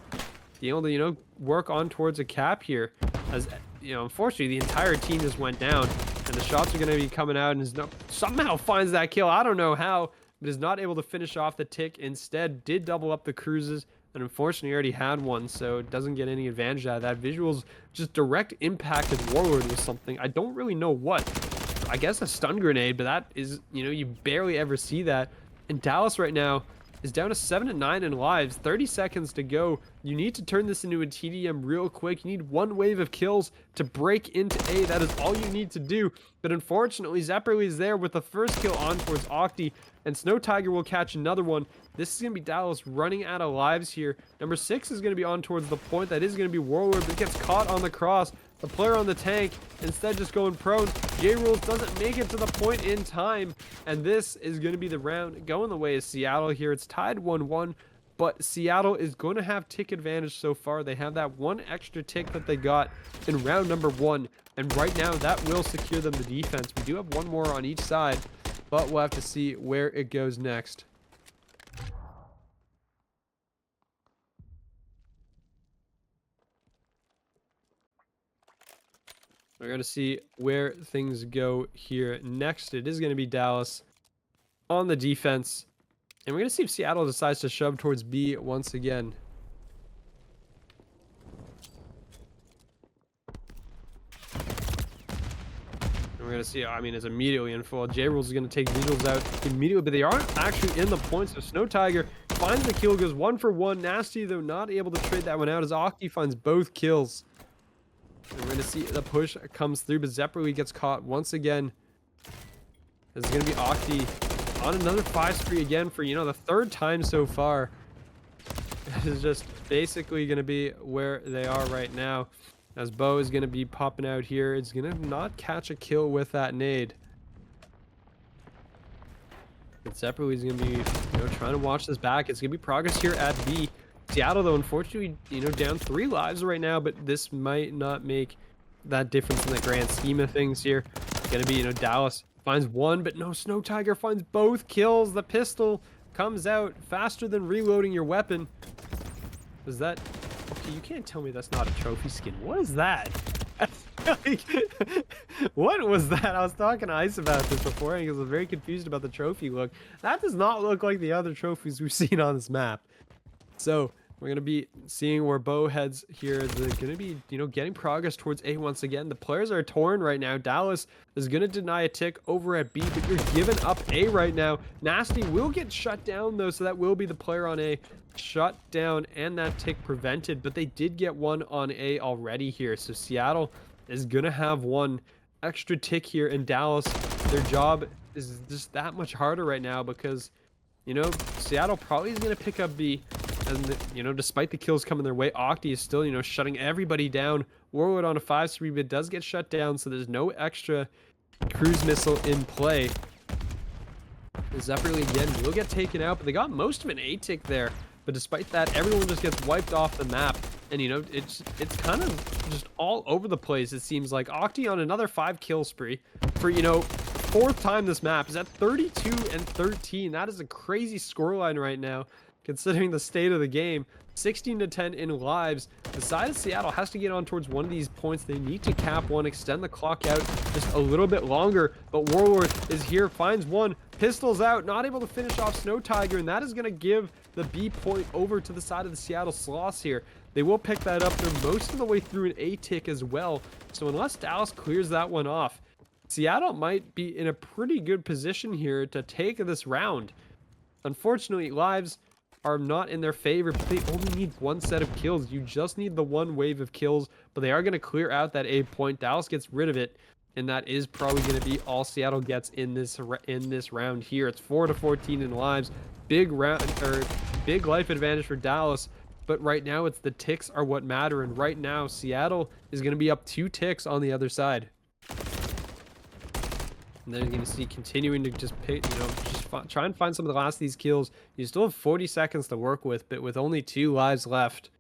being able to, you know, work on towards a cap here. As, you know, unfortunately, the entire team just went down. And the shots are going to be coming out. And somehow finds that kill. I don't know how. But is not able to finish off the tick. Instead, did double up the cruises. And unfortunately, already had one. So it doesn't get any advantage out of that. Visuals just direct impacted Warlord with something. I don't really know what. I guess a stun grenade. But that is, you know, you barely ever see that. And Dallas right now is down to 7 and 9 in lives. 30 seconds to go. You need to turn this into a TDM real quick. You need 1 wave of kills to break into A. That is all you need to do. But unfortunately, Zepperly is there with the first kill on towards Octi. And Snow Tiger will catch another one. This is going to be Dallas running out of lives here. Number 6 is going to be on towards the point. That is going to be Warlord, but gets caught on the cross. The player on the tank instead just going prone. J-Rules doesn't make it to the point in time. And this is going to be the round going the way of Seattle here. It's tied 1-1. But Seattle is going to have tick advantage so far. They have that 1 extra tick that they got in round number 1. And right now, that will secure them the defense. We do have 1 more on each side. But we'll have to see where it goes next. We're going to see where things go here next. It is going to be Dallas on the defense. And we're going to see if Seattle decides to shove towards B once again. we're going to see, I mean, it's immediately in full. J-Rules is going to take Visuals out immediately, but they aren't actually in the points. So Snow Tiger finds the kill, goes 1 for 1. Nasty, though, not able to trade that one out as Octi finds both kills. And we're going to see the push comes through, but Zeppeli gets caught once again. This is going to be Octi on another 5 spree again for, the third time so far. This is just basically going to be where they are right now. As Bo is going to be popping out here. It's going to not catch a kill with that nade. But Zeppeli is going to be, trying to watch this back. It's going to be progress here at B. Seattle, though, unfortunately, down 3 lives right now, but this might not make that difference in the grand scheme of things here. It's going to be, Dallas finds 1, but no, Snow Tiger finds both kills. The pistol comes out faster than reloading your weapon. Was that... Okay, you can't tell me that's not a trophy skin. What is that? What was that? I was talking to Ice about this before, and I was very confused about the trophy look. That does not look like the other trophies we've seen on this map. So we're going to be seeing where Bo heads here. They're going to be, getting progress towards A once again. The players are torn right now. Dallas is going to deny a tick over at B, but you're giving up A right now. Nasty will get shut down, though, so that will be the player on A shut down and that tick prevented, but they did get one on A already here. So Seattle is going to have 1 extra tick here, and Dallas, their job is just that much harder right now because, Seattle probably is going to pick up B. And, despite the kills coming their way, Octi is still, shutting everybody down. Warlord on a 5 spree, but does get shut down, so there's no extra cruise missile in play. Zeppeli again will get taken out, but they got most of an A tick there. But despite that, everyone just gets wiped off the map. And, it's kind of just all over the place, it seems like. Octi on another 5 kill spree for, 4th time this map is at 32 and 13. That is a crazy scoreline right now, considering the state of the game. 16 to 10 in lives. The side of Seattle has to get on towards one of these points. They need to cap one, extend the clock out just a little bit longer. But Warlord is here, finds 1, pistols out, not able to finish off Snow Tiger, and that is going to give the B point over to the side of the Seattle Sloths here. They will pick that up. They're most of the way through an A tick as well. So unless Dallas clears that one off, Seattle might be in a pretty good position here to take this round. Unfortunately, lives are not in their favor, but they only need 1 set of kills. You just need the 1 wave of kills, but they are going to clear out that A point. Dallas gets rid of it, and that is probably going to be all Seattle gets in this round here. It's 4 to 14 in lives. Big life advantage for Dallas, but right now it's the ticks are what matter, and right now Seattle is going to be up 2 ticks on the other side. And then you're going to see continuing to just pick, try and find some of the last of these kills. You still have 40 seconds to work with, but with only 2 lives left,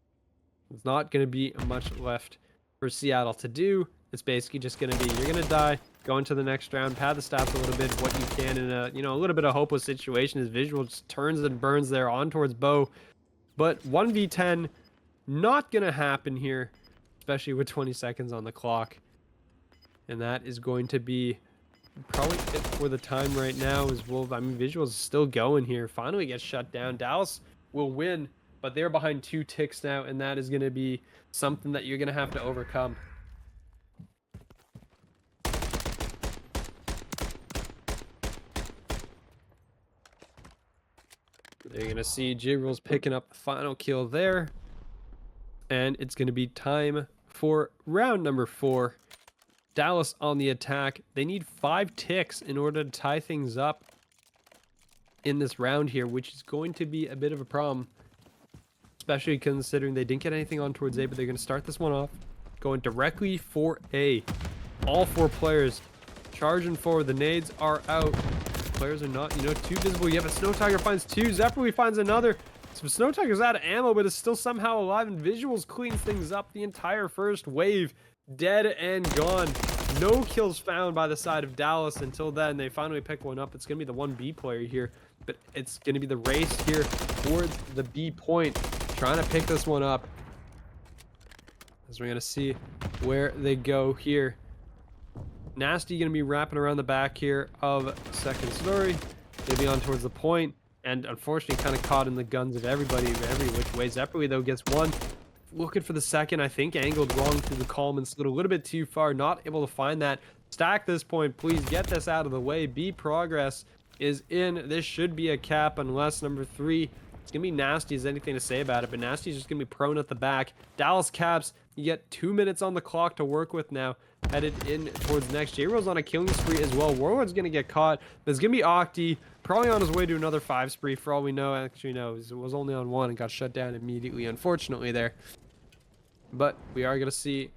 it's not going to be much left for Seattle to do. It's basically just going to be, you're going to die, go into the next round, pad the stats a little bit, what you can in a, a little bit of hopeless situation as Visual just turns and burns there on towards Bo. But 1v10, not going to happen here, especially with 20 seconds on the clock. And that is going to be probably it for the time right now. As well, Visual's still going here. Finally gets shut down. Dallas will win, but they're behind 2 ticks now, and that is going to be something that you're going to have to overcome. You're going to see J-Rules picking up the final kill there, and it's going to be time for round number 4. Dallas on the attack. They need 5 ticks in order to tie things up in this round here, which is going to be a bit of a problem, especially considering they didn't get anything on towards A, but they're going to start this one off going directly for A. All 4 players charging forward. The nades are out. Players are not, too visible yet, but Snow Tiger finds 2. Zeppeli finds another. So Snow Tiger's out of ammo, but is still somehow alive, and Visuals cleans things up. The entire first wave dead and gone. No kills found by the side of Dallas until then. They finally pick one up. It's going to be the 1B player here, but it's going to be the race here towards the B point, trying to pick this one up. As we're going to see where they go here. Nasty going to be wrapping around the back here of second story. Maybe on towards the point, and unfortunately kind of caught in the guns of everybody every which way. Zeppeli, though, gets 1. Looking for the second, I think angled wrong through the column and slid a little bit too far, not able to find that. stack this point, please. Get this out of the way. B progress is in. This should be a cap unless number 3. It's going to be Nasty has anything to say about it, but Nasty's just going to be prone at the back. Dallas caps. You get 2 minutes on the clock to work with now. Headed in towards next. J-Roll's on a killing spree as well. Warlord's going to get caught. There's going to be Octi. Probably on his way to another 5 spree for all we know. Actually, no. It was only on 1 and got shut down immediately, unfortunately, there. But we are going to see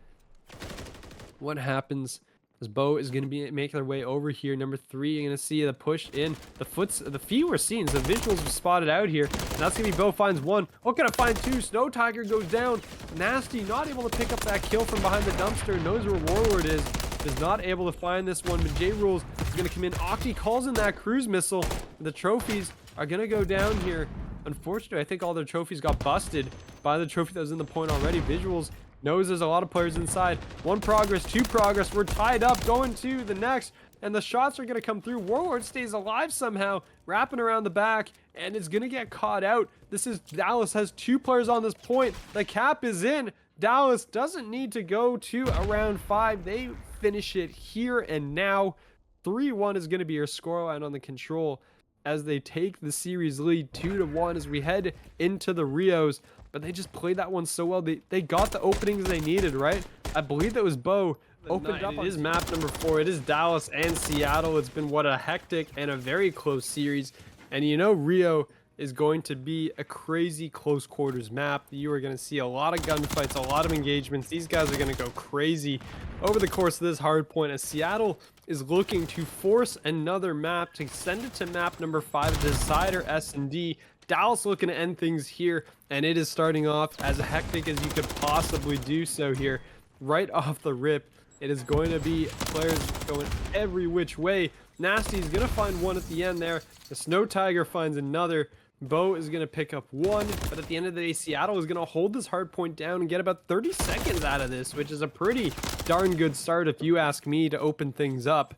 what happens. As Bo is going to be making their way over here. Number 3, you're going to see the push in. The feet we're seeing. So visuals are spotted out here. And that's going to be Bo finds 1. Oh, gonna find 2. Snow Tiger goes down. Nasty not able to pick up that kill from behind the dumpster. Knows where Warlord is. Is not able to find this one. But J-Rules is going to come in. Octi calls in that cruise missile. The trophies are going to go down here. Unfortunately, I think all their trophies got busted by the trophy that was in the point already. Visuals knows there's a lot of players inside. 1 progress, 2 progress. We're tied up, going to the next, and the shots are going to come through. Warlord stays alive somehow, wrapping around the back, and it's going to get caught out. This is Dallas has 2 players on this point. The cap is in. Dallas doesn't need to go to around 5. They finish it here and now. 3-1 is going to be your scoreline on the control as they take the series lead 2-1 as we head into the Rios. But they just played that one so well. They got the openings they needed, right? I believe that was Bo opened up. It is map number 4. It is Dallas and Seattle. It's been what a hectic and a very close series. And you know Rio is going to be a crazy close quarters map. You are going to see a lot of gunfights, a lot of engagements. These guys are going to go crazy over the course of this hard point as Seattle is looking to force another map to send it to map number 5, Decider S&D. Dallas looking to end things here, and it is starting off as hectic as you could possibly do so here. Right off the rip, it is going to be players going every which way. Nasty is going to find 1 at the end there. The Snow Tiger finds another. Bo is going to pick up 1, but at the end of the day, Seattle is going to hold this hard point down and get about 30 seconds out of this, which is a pretty darn good start if you ask me to open things up.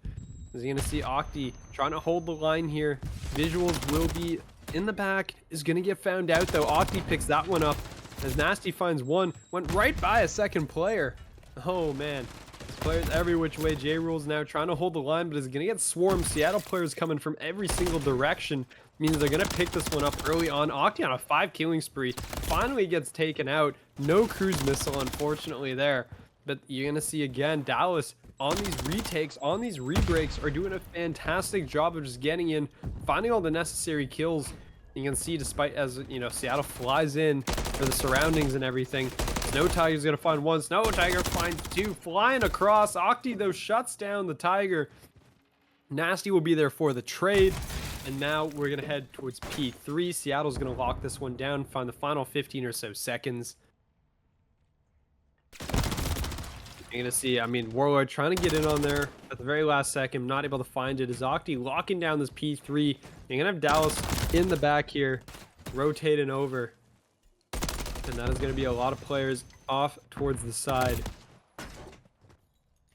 As you're going to see Octi trying to hold the line here. Visuals will be in the back, is going to get found out though. Octi picks that one up as Nasty finds 1. Went right by a second player. Oh man. This player's every which way. J-Rules now trying to hold the line, but is going to get swarmed. Seattle players coming from every single direction. Means they're going to pick this one up early on. Octi on a 5 killing spree. Finally gets taken out. No cruise missile, unfortunately, there. But you're going to see again, Dallas on these retakes, on these rebreaks, are doing a fantastic job of just getting in, finding all the necessary kills. You can see, despite as you know, Seattle flies in for the surroundings and everything. Snow Tiger's gonna find 1. Snow Tiger finds 2, flying across. Octi though shuts down the Tiger. Nasty will be there for the trade, and now we're gonna head towards P3. Seattle's gonna lock this one down, find the final 15 or so seconds. You're going to see, I mean, Warlord trying to get in on there at the very last second, not able to find it. Is Octi locking down this P3. You're going to have Dallas in the back here, rotating over. And that is going to be a lot of players off towards the side.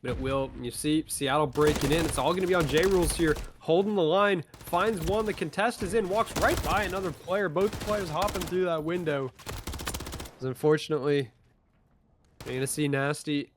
But it will, you see, Seattle breaking in. It's all going to be on J-Rules here, holding the line. Finds 1, the contest is in, walks right by another player. Both players hopping through that window. Unfortunately, you're going to see Nasty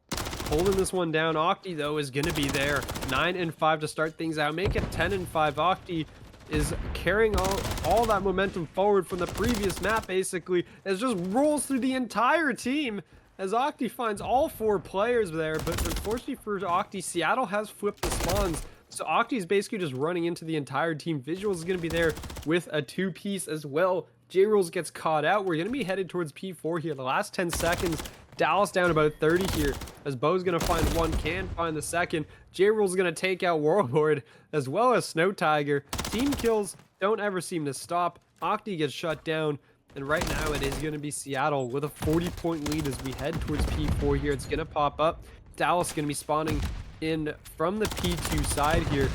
holding this one down. Octi though is going to be there. 9 and 5 to start things out. Make it 10 and 5. Octi is carrying all that momentum forward from the previous map, basically. It just rolls through the entire team as Octi finds all 4 players there. But unfortunately for Octi, Seattle has flipped the spawns. So Octi is basically just running into the entire team. Visuals is going to be there with a 2-piece as well. J-Rules gets caught out. We're going to be headed towards P4 here. The last 10 seconds. Dallas down about 30 here as Bo's going to find 1, can find the second. J-Rule's going to take out Warlord as well as Snow Tiger. Team kills don't ever seem to stop. Octi gets shut down, and right now it is going to be Seattle with a 40-point lead as we head towards P4 here. It's going to pop up. Dallas going to be spawning in from the P2 side here.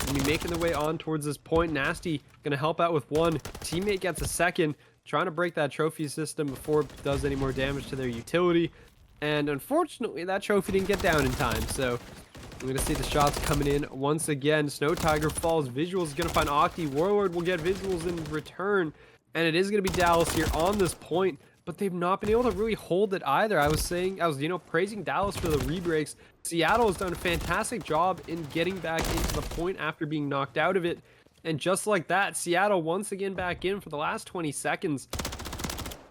Going to be making their way on towards this point. Nasty going to help out with 1. Teammate gets a second. Trying to break that trophy system before it does any more damage to their utility. And unfortunately, that trophy didn't get down in time. So we're going to see the shots coming in once again. Snow Tiger falls. Visuals going to find Octi. Warlord will get visuals in return. And it is going to be Dallas here on this point. but they've not been able to really hold it either. I was, you know, praising Dallas for the rebreaks. Seattle has done a fantastic job in getting back into the point after being knocked out of it. And just like that, Seattle once again back in for the last 20 seconds.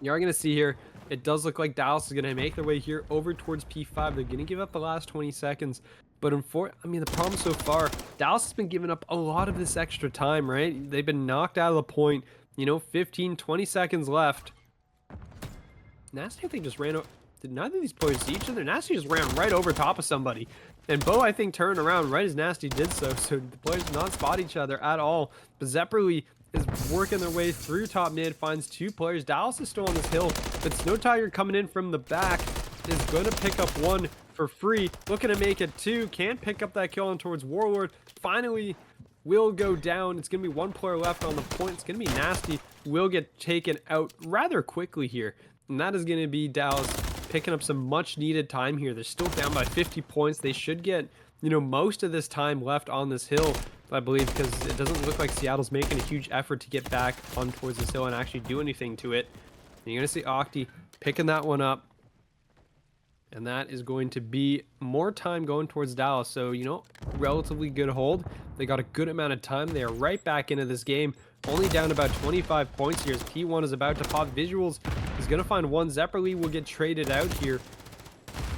You are going to see here, it does look like Dallas is going to make their way here over towards P5. They're going to give up the last 20 seconds. But I mean, the problem so far, Dallas has been giving up a lot of this extra time, right? They've been knocked out of the point, you know, 15, 20 seconds left. Nasty, I think, just ran over. Did neither of these players see each other? Nasty just ran right over top of somebody. And Bo, I think, turned around right as Nasty did so. So the players did not spot each other at all. But MWIII is working their way through top mid, finds 2 players. Dallas is still on this hill, but Snow Tiger coming in from the back is going to pick up 1 for free. Looking to make it 2. Can't pick up that kill on towards Warlord. Finally will go down. It's going to be 1 player left on the point. It's going to be Nasty. Will get taken out rather quickly here. And that is going to be Dallas picking up some much needed time here. They're still down by 50 points. They should get, you know, most of this time left on this hill, I believe, because it doesn't look like Seattle's making a huge effort to get back on towards this hill and actually do anything to it. And you're going to see Octi picking that one up. And that is going to be more time going towards Dallas. So, you know, relatively good hold. They got a good amount of time. They are right back into this game. Only down about 25 points here as P1 is about to pop. Visuals is going to find 1. MWIII will get traded out here.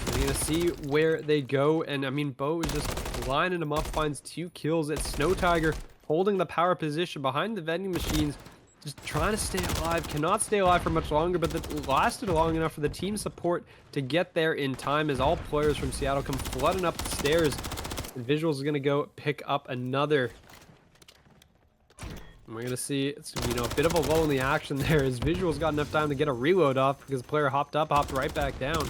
We're going to see where they go. And, I mean, Bo is just lining them up, finds 2 kills. It's Snow Tiger holding the power position behind the vending machines. Just trying to stay alive. Cannot stay alive for much longer, but that lasted long enough for the team support to get there in time as all players from Seattle come flooding up the stairs. And Visuals is going to go pick up another. And we're going to see, it's, you know, a bit of a lull in the action there as Visuals got enough time to get a reload off because the player hopped right back down.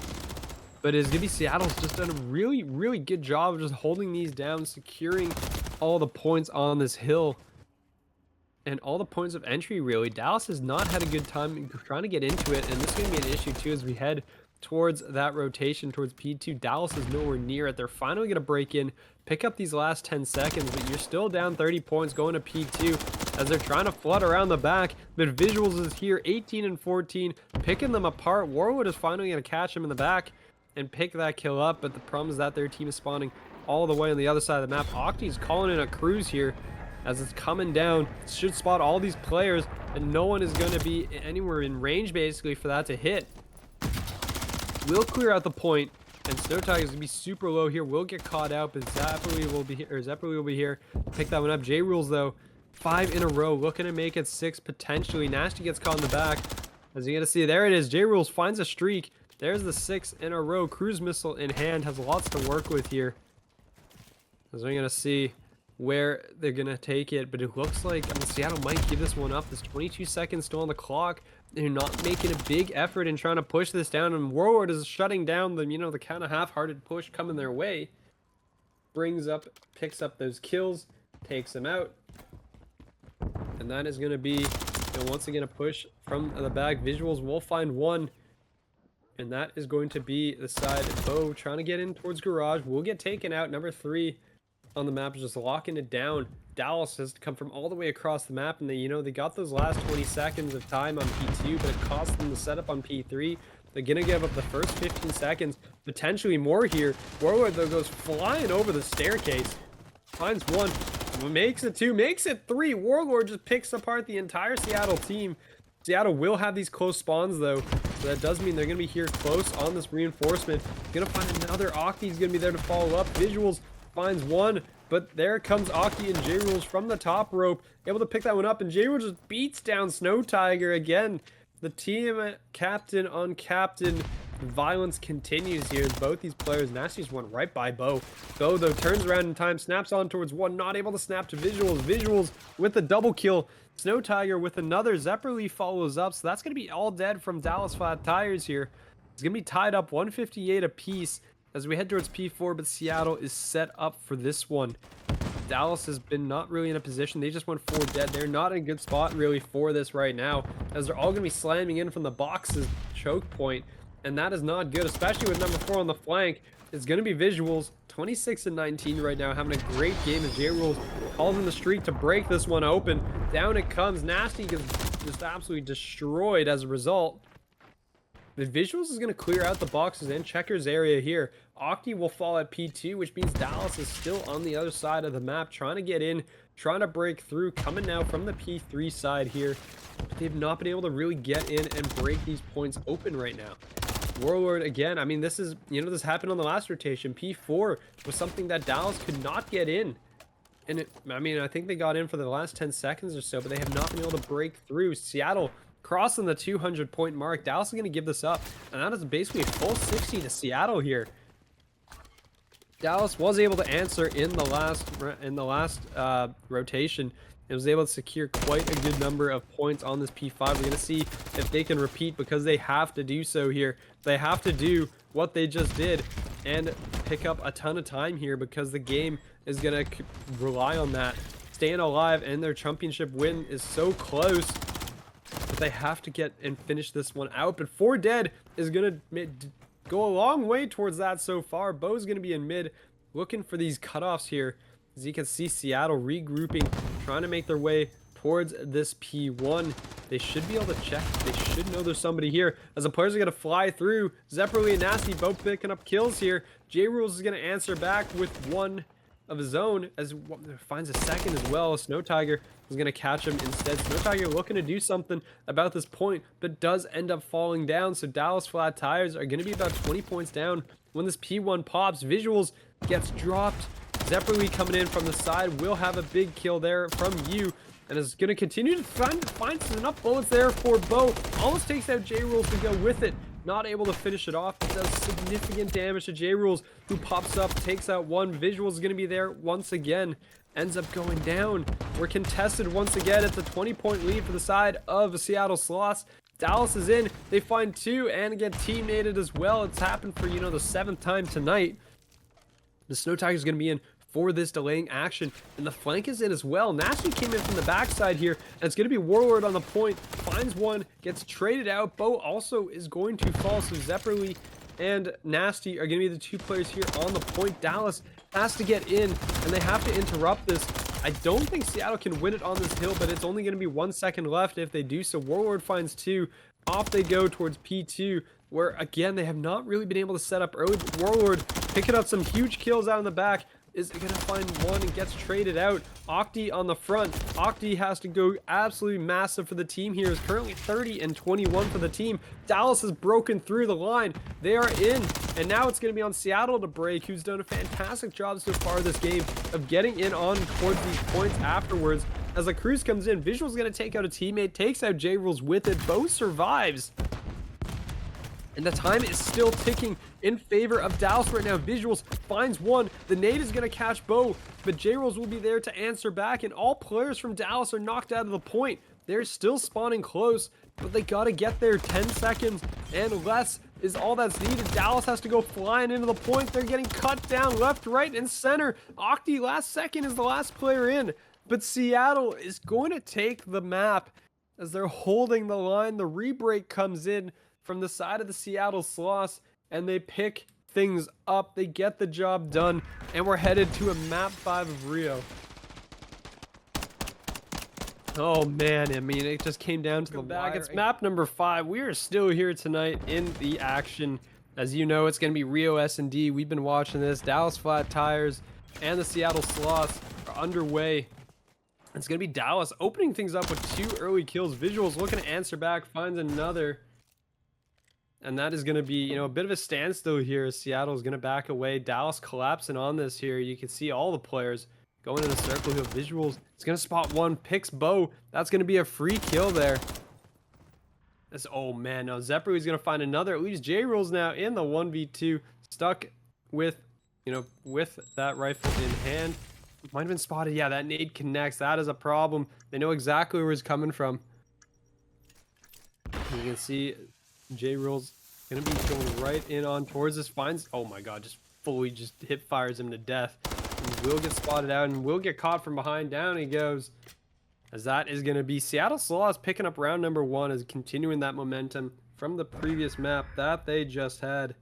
But it's going to be Seattle's just done a really, really good job of just holding these down, securing all the points on this hill. And all the points of entry, really. Dallas has not had a good time trying to get into it, and this is going to be an issue too as we head towards that rotation towards P2. Dallas is nowhere near it. They're finally going to break in, pick up these last 10 seconds, but you're still down 30 points going to P2 as they're trying to flood around the back. But Visuals is here, 18 and 14, picking them apart. Warwood is finally going to catch him in the back and pick that kill up, but the problem is that their team is spawning all the way on the other side of the map. Octi's calling in a cruise here as it's coming down. Should spot all these players, and no one is going to be anywhere in range basically for that to hit. Will clear out the point, and Snow Tiger is going to be super low here. Will get caught out, but MWIII will be here. Pick that one up. J-Rules though, 5 in a row, looking to make it 6 potentially. Nasty gets caught in the back. As you're going to see, there it is. J-Rules finds a streak. There's the 6 in a row. Cruise missile in hand, has lots to work with here. As we're going to see where they're going to take it, but it looks like, I mean, Seattle might give this one up. There's 22 seconds still on the clock. They're not making a big effort in trying to push this down, and Warlord is shutting down the, you know, the kind of half-hearted push coming their way. Picks up those kills, takes them out, and that is going to be, you know, once again a push from the back. Visuals will find 1, and that is going to be the side. Bo trying to get in towards Garage will get taken out. Number 3 on the map is just locking it down. Dallas has to come from all the way across the map, and they, you know, they got those last 20 seconds of time on P2, but it cost them the setup on P3. They're gonna give up the first 15 seconds, potentially more here. Warlord though goes flying over the staircase, finds 1, makes it 2, makes it 3. Warlord just picks apart the entire Seattle team. Seattle will have these close spawns though, so that does mean they're gonna be here close on this reinforcement. Gonna find another. Octi's gonna be there to follow up. Visuals finds 1, but there comes Octi and J-Rules from the top rope, able to pick that one up, and J-Rules just beats down Snow Tiger again. The team captain on captain violence continues here. Both these players, Nasty just went right by Bo. Bo though turns around in time, snaps on towards 1, not able to snap to Visuals. Visuals with the double kill. Snow Tiger with another. MWIII follows up, so that's going to be all dead from Dallas Flat Tires here. It's going to be tied up 158 apiece as we head towards P4, but Seattle is set up for this one. Dallas has been not really in a position. They just went 4 dead. They're not in a good spot really for this right now, as they're all going to be slamming in from the box's choke point, and that is not good, especially with number 4 on the flank. It's going to be Visuals, 26 and 19 right now, having a great game as J-Rules calls in the streak to break this one open. Down it comes. Nasty gets just absolutely destroyed as a result. The Visuals is going to clear out the boxes and checkers area here. Octi will fall at P2, which means Dallas is still on the other side of the map, trying to get in, trying to break through, coming now from the P3 side here. But they've not been able to really get in and break these points open right now. Warlord again, I mean, this is, this happened on the last rotation. P4 was something that Dallas could not get in. And I think they got in for the last 10 seconds or so, but they have not been able to break through. Seattle crossing the 200-point mark. Dallas is going to give this up, and that is basically a full 60 to Seattle here. Dallas was able to answer in the last rotation. It was able to secure quite a good number of points on this P5. We're going to see if they can repeat, because they have to do so here. They have to do what they just did and pick up a ton of time here, because the game is going to rely on that. Staying alive, and their championship win is so close. But they have to get and finish this one out. But 4 Dead is going to go a long way towards that so far. Bo's going to be in mid, looking for these cutoffs here. As you can see, Seattle regrouping, trying to make their way towards this P1. They should be able to check. They should know there's somebody here, as the players are going to fly through. Zeppeli and Nasty both picking up kills here. J-Rules is going to answer back with one of his own, as finds a second as well. Snow Tiger is going to catch him instead. Snow Tiger looking to do something about this point, but does end up falling down. So Dallas Flat Tires are going to be about 20 points down when this P1 pops. Visuals gets dropped. Zeppeli coming in from the side will have a big kill there from you, and is going to continue to find enough bullets there for Bo. Almost takes out J-Rules to go with it. Not able to finish it off, but does significant damage to J-Rules, who pops up, takes out one. Visuals is going to be there once again. Ends up going down. We're contested once again. It's a 20-point lead for the side of Seattle Sloths. Dallas is in. They find 2 and get teammated as well. It's happened for, the 7th time tonight. The Snow Tiger is going to be in for this delaying action, and the flank is in as well. Nasty came in from the backside here, and it's going to be Warlord on the point, finds one, gets traded out. Bo also is going to fall, so Zeppeli and Nasty are going to be the 2 players here on the point. Dallas has to get in, and they have to interrupt this. I don't think Seattle can win it on this hill, but it's only going to be 1 second left if they do so. Warlord finds 2. Off they go towards P2, where again they have not really been able to set up early, but Warlord picking up some huge kills out in the back is going to find one and gets traded out. Octi on the front. Octi has to go absolutely massive for the team here. Is currently 30 and 21 for the team. Dallas has broken through the line. They are in, and now it's going to be on Seattle to break, who's done a fantastic job so far this game of getting in on towards these points afterwards. As the cruise comes in, Visual's going to take out a teammate, takes out J-Rules with it. Bo survives. And the time is still ticking in favor of Dallas right now. Visuals finds one. The nade is going to catch Bo, but J-Rolls will be there to answer back, and all players from Dallas are knocked out of the point. They're still spawning close, but they got to get there. 10 seconds and less is all that's needed. Dallas has to go flying into the point. They're getting cut down left, right, and center. Octi last second is the last player in, but Seattle is going to take the map as they're holding the line. The rebreak comes in from the side of the Seattle Sloths, and they pick things up. They get the job done, and we're headed to a map 5 of Rio. Oh man, I mean, it just came down to the wire. It's map number 5. We are still here tonight in the action. As you know, it's going to be Rio S&D. We've been watching this. Dallas Flat Tires and the Seattle Sloths are underway. It's going to be Dallas opening things up with 2 early kills. Visuals looking to answer back, finds another. And that is going to be, a bit of a standstill here. Seattle is going to back away. Dallas collapsing on this here. You can see all the players going in the circle here. Visuals, it's going to spot one, picks Bo. That's going to be a free kill there. Oh man, now Zeppeli is going to find another. It leaves J-Rules now in the 1v2, stuck with, with that rifle in hand. Might have been spotted. Yeah, that nade connects. That is a problem. They know exactly where he's coming from. You can see J-Rules gonna be going right in on towards this. Finds, oh my god, just fully hip fires him to death. And will get spotted out and will get caught from behind. Down he goes. As that is gonna be Seattle Sloths picking up round number 1, is continuing that momentum from the previous map that they just had,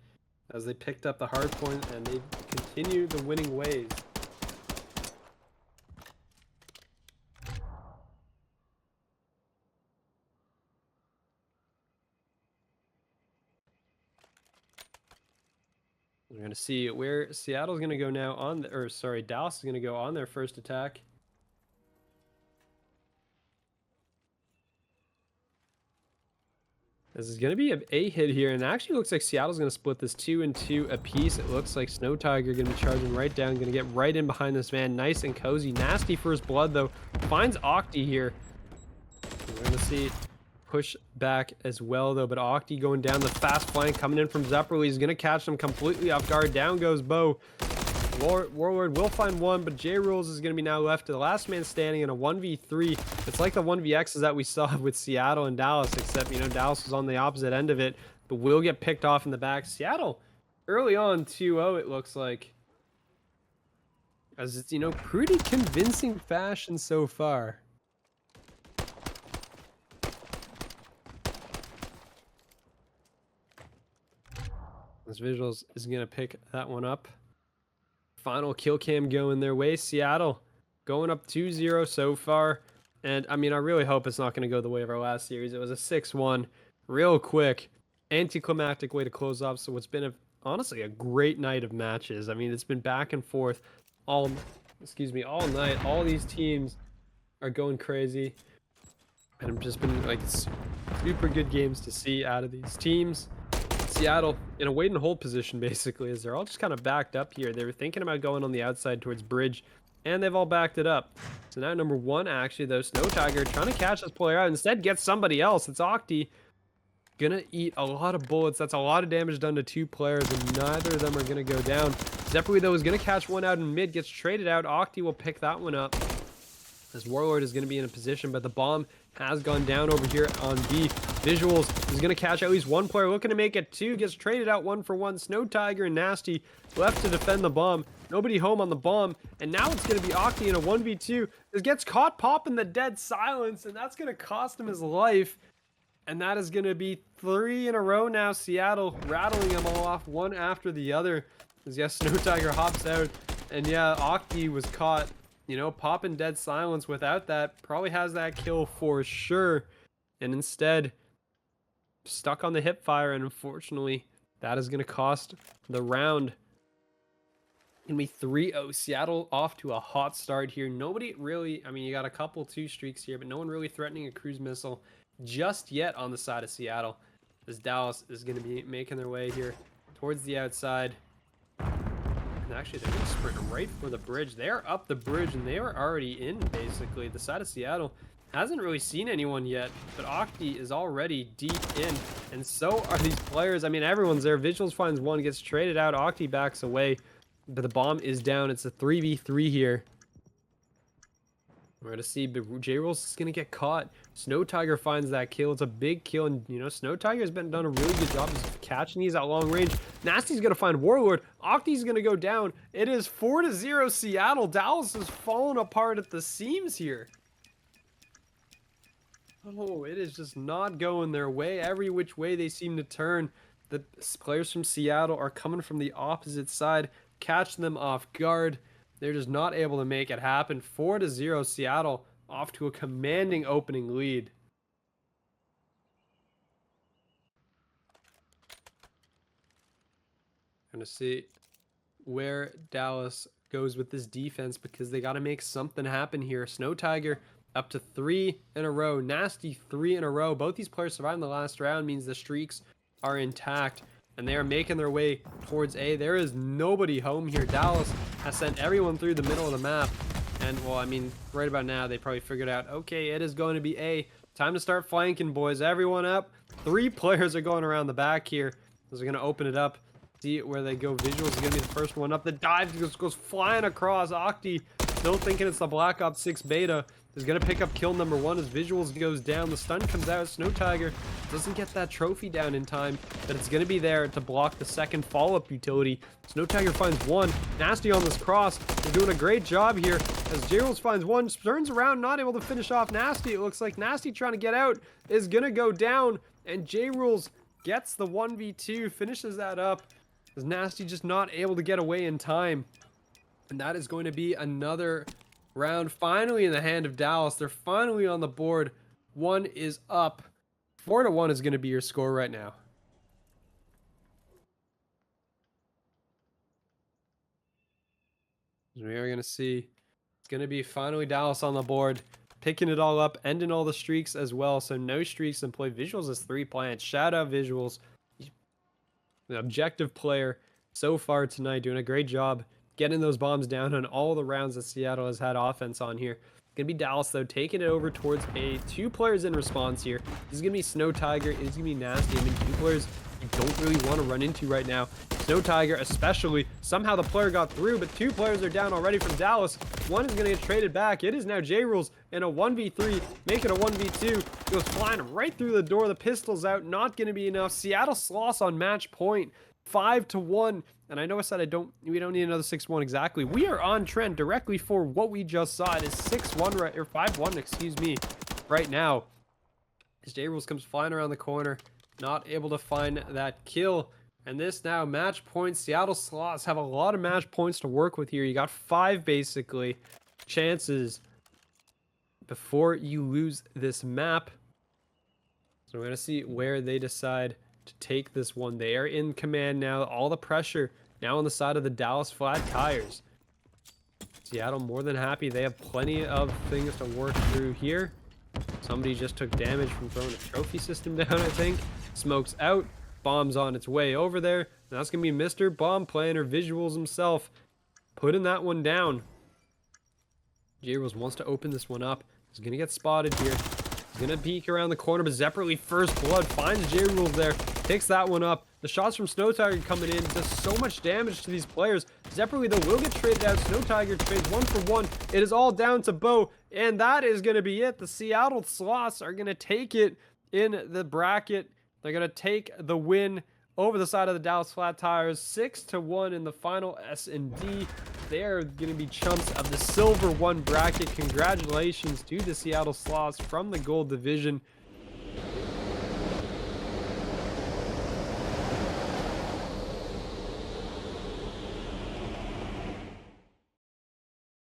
as they picked up the hard point and they continue the winning ways. We're going to see where Seattle's going to go now on, or sorry, Dallas is going to go on their first attack. This is going to be a hit here, and it actually looks like Seattle's going to split this 2 and 2 apiece. It looks like Snow Tiger going to be charging right down, going to get right in behind this man. Nice and cozy. Nasty first blood, though. Finds Octi here. We're going to see push back as well, though, but Octi going down the fast flank, coming in from Zepperly. He's going to catch them completely off guard. Down goes Bo. Warlord will find one, but J-Rules is going to be now left to the last man standing in a 1v3. It's like the 1vx's that we saw with Seattle and Dallas, except, you know, Dallas was on the opposite end of it, but will get picked off in the back. Seattle, early on, 2-0, it looks like. As it's, you know, pretty convincing fashion so far. This Visuals is going to pick that one up. Final kill cam going their way. Seattle going up 2-0 so far. And, I mean, I really hope it's not going to go the way of our last series. It was a 6-1. Real quick. Anticlimactic way to close off. So it's been, honestly, a great night of matches. I mean, it's been back and forth all night. All these teams are going crazy. And I've just been, like, super good games to see out of these teams. Seattle in a wait and hold position, basically, as they're all just kind of backed up here. They were thinking about going on the outside towards bridge, and they've all backed it up. So now number one, actually, though, Snow Tiger trying to catch this player out. Instead, gets somebody else. It's Octi. Gonna eat a lot of bullets. That's a lot of damage done to two players, and neither of them are gonna go down. Zepperly, though, is gonna catch one out in mid, gets traded out. Octi will pick that one up. This Warlord is gonna be in a position, but the bomb has gone down over here on B. Visuals is going to catch at least one player, looking to make it two, gets traded out 1-for-1. Snow Tiger and Nasty left to defend the bomb. Nobody home on the bomb, and now it's going to be Octi in a 1v2. This gets caught popping the dead silence, and that's going to cost him his life. And that is going to be 3 in a row now. Seattle rattling them all off one after the other. As yes, Snow Tiger hops out, and yeah, Octi was caught, you know, popping dead silence. Without that, probably has that kill for sure. And instead, stuck on the hip fire, and unfortunately, that is going to cost the round. Gonna be 3-0. Seattle off to a hot start here. Nobody really, I mean, you got a couple 2 streaks here, but no one really threatening a cruise missile just yet on the side of Seattle. As Dallas is going to be making their way here towards the outside. And actually, they're going to sprint right for the bridge. They're up the bridge, and they are already in, basically. The side of Seattle hasn't really seen anyone yet, but Octi is already deep in, and so are these players. I mean, everyone's there. Visuals finds one, gets traded out. Octi backs away, but the bomb is down. It's a 3v3 here. We're going to see J-Rolls is going to get caught. Snow Tiger finds that kill. It's a big kill, and, you know, Snow Tiger has done a really good job of catching these at long range. Nasty's going to find Warlord. Octi's going to go down. It is 4-0 Seattle. Dallas is falling apart at the seams here. Oh, it is just not going their way. Every which way they seem to turn. The players from Seattle are coming from the opposite side, catching them off guard. They're just not able to make it happen. 4-0 Seattle off to a commanding opening lead. Gonna see where Dallas goes with this defense, because they got to make something happen here. Snow Tiger up to 3 in a row. Nasty 3 in a row. Both these players surviving the last round means the streaks are intact, and they are making their way towards A. There is nobody home here. Dallas has sent everyone through the middle of the map, and, well, I mean, right about now, they probably figured out, okay, it is going to be A. Time to start flanking, boys. Everyone up. 3 players are going around the back here. Those are going to open it up. See where they go. Visuals is going to be the first one up. The dive just goes flying across. Octi still thinking it's the Black Ops 6 beta. Is going to pick up kill number 1 as Visuals goes down. The stun comes out. Snow Tiger doesn't get that trophy down in time, but it's going to be there to block the second follow-up utility. Snow Tiger finds one. Nasty on this cross. They're doing a great job here as J-Rules finds one. Turns around, not able to finish off Nasty. It looks like Nasty trying to get out is going to go down, and J-Rules gets the 1v2, finishes that up as Nasty just not able to get away in time. And that is going to be another round finally in the hand of Dallas. They're finally on the board. 1 is up. 4-1 is going to be your score right now. We are going to see. It's going to be finally Dallas on the board, picking it all up, ending all the streaks as well. So no streaks in play. Visuals is 3 plants. Shout out Visuals. The objective player so far tonight, doing a great job getting those bombs down on all the rounds that Seattle has had offense on here. Gonna be Dallas though, taking it over towards a 2 players in response here. This is gonna be Snow Tiger. It's gonna be nasty. I mean, 2 players you don't really want to run into right now. Snow Tiger especially. Somehow the player got through, but 2 players are down already from Dallas. One is gonna get traded back. It is now J-Rules in a 1v3, make it a 1v2. Goes flying right through the door. The pistol's out, not gonna be enough. Seattle Sloths on match point, 5-1. And I know I said we don't need another 6-1 exactly. We are on trend directly for what we just saw. It is 6-1 right, or 5-1, excuse me, right now. As J-Rules comes flying around the corner, not able to find that kill. And this now match points. Seattle Sloths have a lot of match points to work with here. You got 5 basically chances before you lose this map. So we're gonna see where they decide to take this one. They are in command now. All the pressure now on the side of the Dallas Flat Tires. Seattle more than happy. They have plenty of things to work through here. Somebody just took damage from throwing a trophy system down, I think. Smoke's out. Bomb's on its way over there. And that's going to be Mr. Bomb Planner Visuals himself putting that one down. J-Rules wants to open this one up. He's going to get spotted here. He's going to peek around the corner, but Zeppeli First Blood finds J-Rules there. Picks that one up. The shots from Snow Tiger coming in does so much damage to these players. Zeppeli though will get traded out. Snow Tiger trades 1 for 1. It is all down to Bo, and that is going to be it. The Seattle Sloths are going to take it in the bracket. They're going to take the win over the side of the Dallas Flat Tires, 6-1 in the final S&D. They are going to be chumps of the Silver 1 bracket. Congratulations to the Seattle Sloths from the Gold Division.